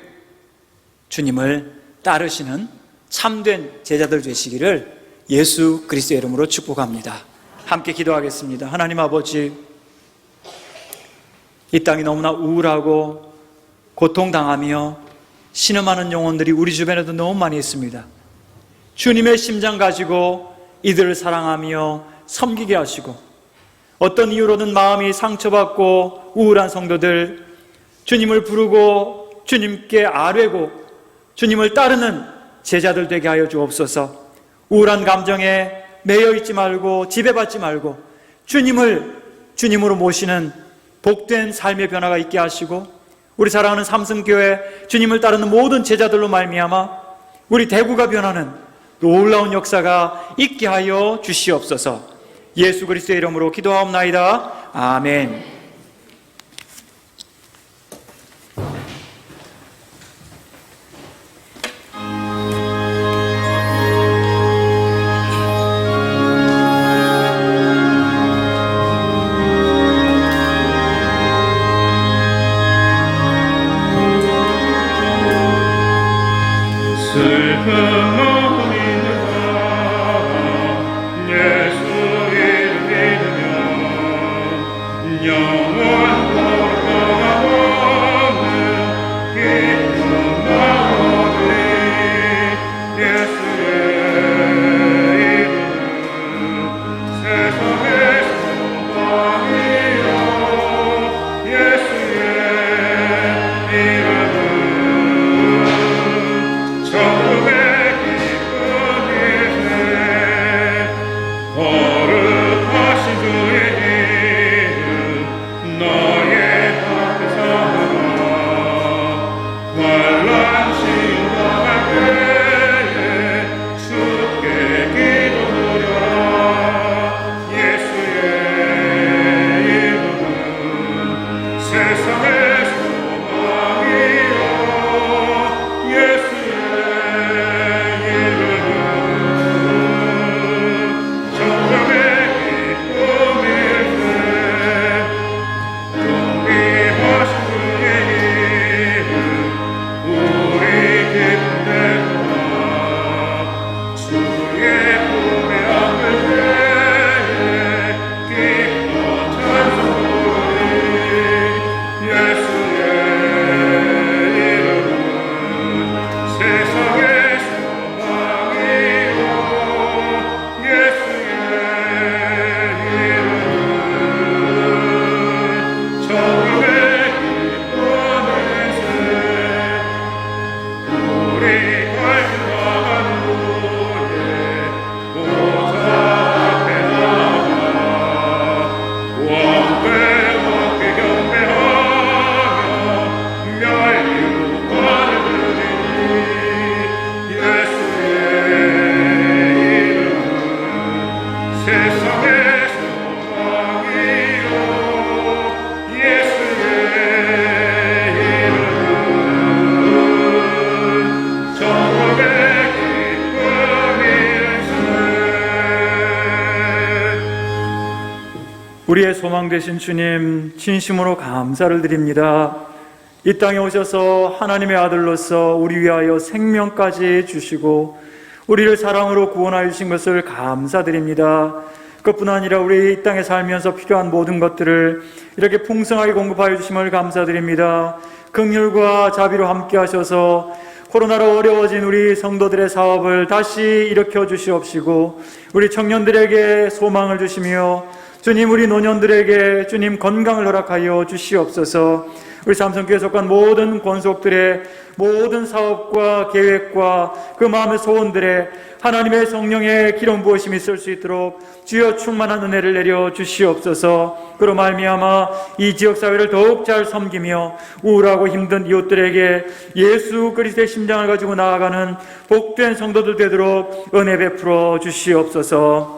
주님을 따르시는 참된 제자들 되시기를 예수 그리스도의 이름으로 축복합니다. 함께 기도하겠습니다. 하나님 아버지, 이 땅이 너무나 우울하고 고통당하며 신음하는 영혼들이 우리 주변에도 너무 많이 있습니다. 주님의 심장 가지고 이들을 사랑하며 섬기게 하시고, 어떤 이유로든 마음이 상처받고 우울한 성도들, 주님을 부르고 주님께 아뢰고 주님을 따르는 제자들 되게 하여 주옵소서. 우울한 감정에 매여 있지 말고 지배받지 말고 주님을 주님으로 모시는 복된 삶의 변화가 있게 하시고, 우리 사랑하는 삼성교회 주님을 따르는 모든 제자들로 말미암아 우리 대구가 변하는 놀라운 역사가 있게 하여 주시옵소서. 예수 그리스도의 이름으로 기도하옵나이다. 아멘. 예수 이름 믿으며 우리의 소망 되신 주님, 진심으로 감사를 드립니다. 이 땅에 오셔서 하나님의 아들로서 우리 위하여 생명까지 주시고 우리를 사랑으로 구원하여 주신 것을 감사드립니다. 그것뿐 아니라 우리 이 땅에 살면서 필요한 모든 것들을 이렇게 풍성하게 공급하여 주심을 감사드립니다. 긍휼과 자비로 함께 하셔서 코로나로 어려워진 우리 성도들의 사업을 다시 일으켜 주시옵시고 우리 청년들에게 소망을 주시며 주님, 우리 노년들에게 주님 건강을 허락하여 주시옵소서. 우리 삼성교회에 속한 모든 권속들의 모든 사업과 계획과 그 마음의 소원들에 하나님의 성령의 기름 부으심이 있을 수 있도록 주여 충만한 은혜를 내려 주시옵소서. 그로 말미암아 이 지역사회를 더욱 잘 섬기며 우울하고 힘든 이웃들에게 예수 그리스도의 심장을 가지고 나아가는 복된 성도들 되도록 은혜 베풀어 주시옵소서.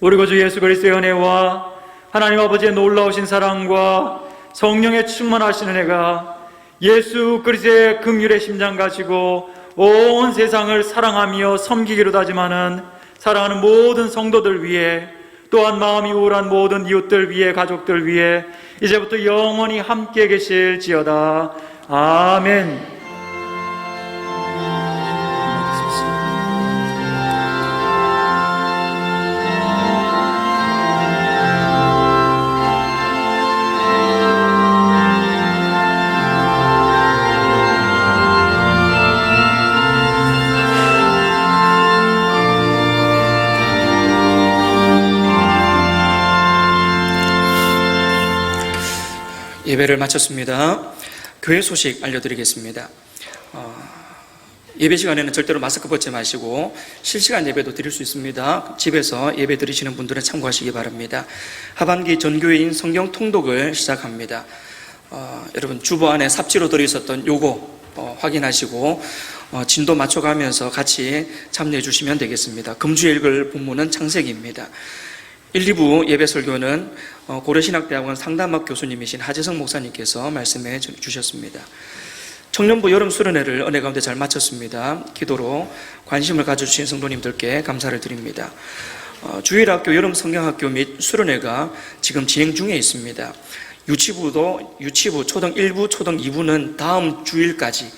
우리 구주 예수 그리스도의 은혜와 하나님 아버지의 놀라우신 사랑과 성령의 충만하신 은혜가 예수 그리스도의 긍휼의 심장 가지고 온 세상을 사랑하며 섬기기로 다짐하는 사랑하는 모든 성도들 위해, 또한 마음이 우울한 모든 이웃들 위해, 가족들 위해 이제부터 영원히 함께 계실지어다. 아멘. 예배를 마쳤습니다. 교회 소식 알려드리겠습니다. 예배 시간에는 절대로 마스크 벗지 마시고 실시간 예배도 드릴 수 있습니다. 집에서 예배 드리시는 분들은 참고하시기 바랍니다. 하반기 전교회인 성경 통독을 시작합니다. 여러분 주보 안에 삽지로 들어있었던 요거 확인하시고 진도 맞춰가면서 같이 참여해 주시면 되겠습니다. 금주에 읽을 본문은 창세기입니다. 1, 2부 예배 설교는 고려신학대학원 상담학 교수님이신 하재성 목사님께서 말씀해 주셨습니다. 청년부 여름 수련회를 은혜 가운데 잘 마쳤습니다. 기도로 관심을 가져주신 성도님들께 감사를 드립니다. 주일학교 여름 성경학교 및 수련회가 지금 진행 중에 있습니다. 유치부 초등 1부, 초등 2부는 다음 주일까지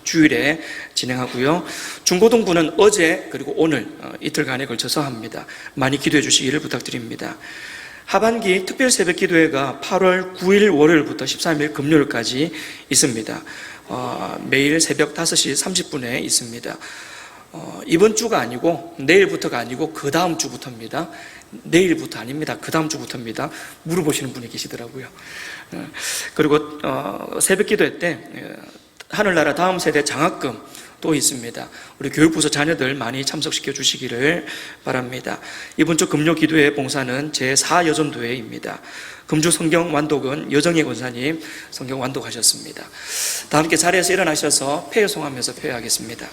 주일에 진행하고요. 중고등부는 어제 그리고 오늘 이틀간에 걸쳐서 합니다. 많이 기도해 주시기를 부탁드립니다. 하반기 특별 새벽 기도회가 8월 9일 월요일부터 13일 금요일까지 있습니다. 매일 새벽 5시 30분에 있습니다. 이번 주가 아니고 내일부터가 아니고 그 다음 주부터입니다. 내일부터 아닙니다. 그 다음 주부터입니다. 물어보시는 분이 계시더라고요. 그리고 새벽 기도회 때 하늘나라 다음 세대 장학금 또 있습니다. 우리 교육부서 자녀들 많이 참석시켜 주시기를 바랍니다. 이번 주 금요 기도회 봉사는 제4여전도회입니다. 금주 성경 완독은 여정혜 권사님 성경 완독하셨습니다. 다 함께 자리에서 일어나셔서 폐요송하면서 폐요하겠습니다.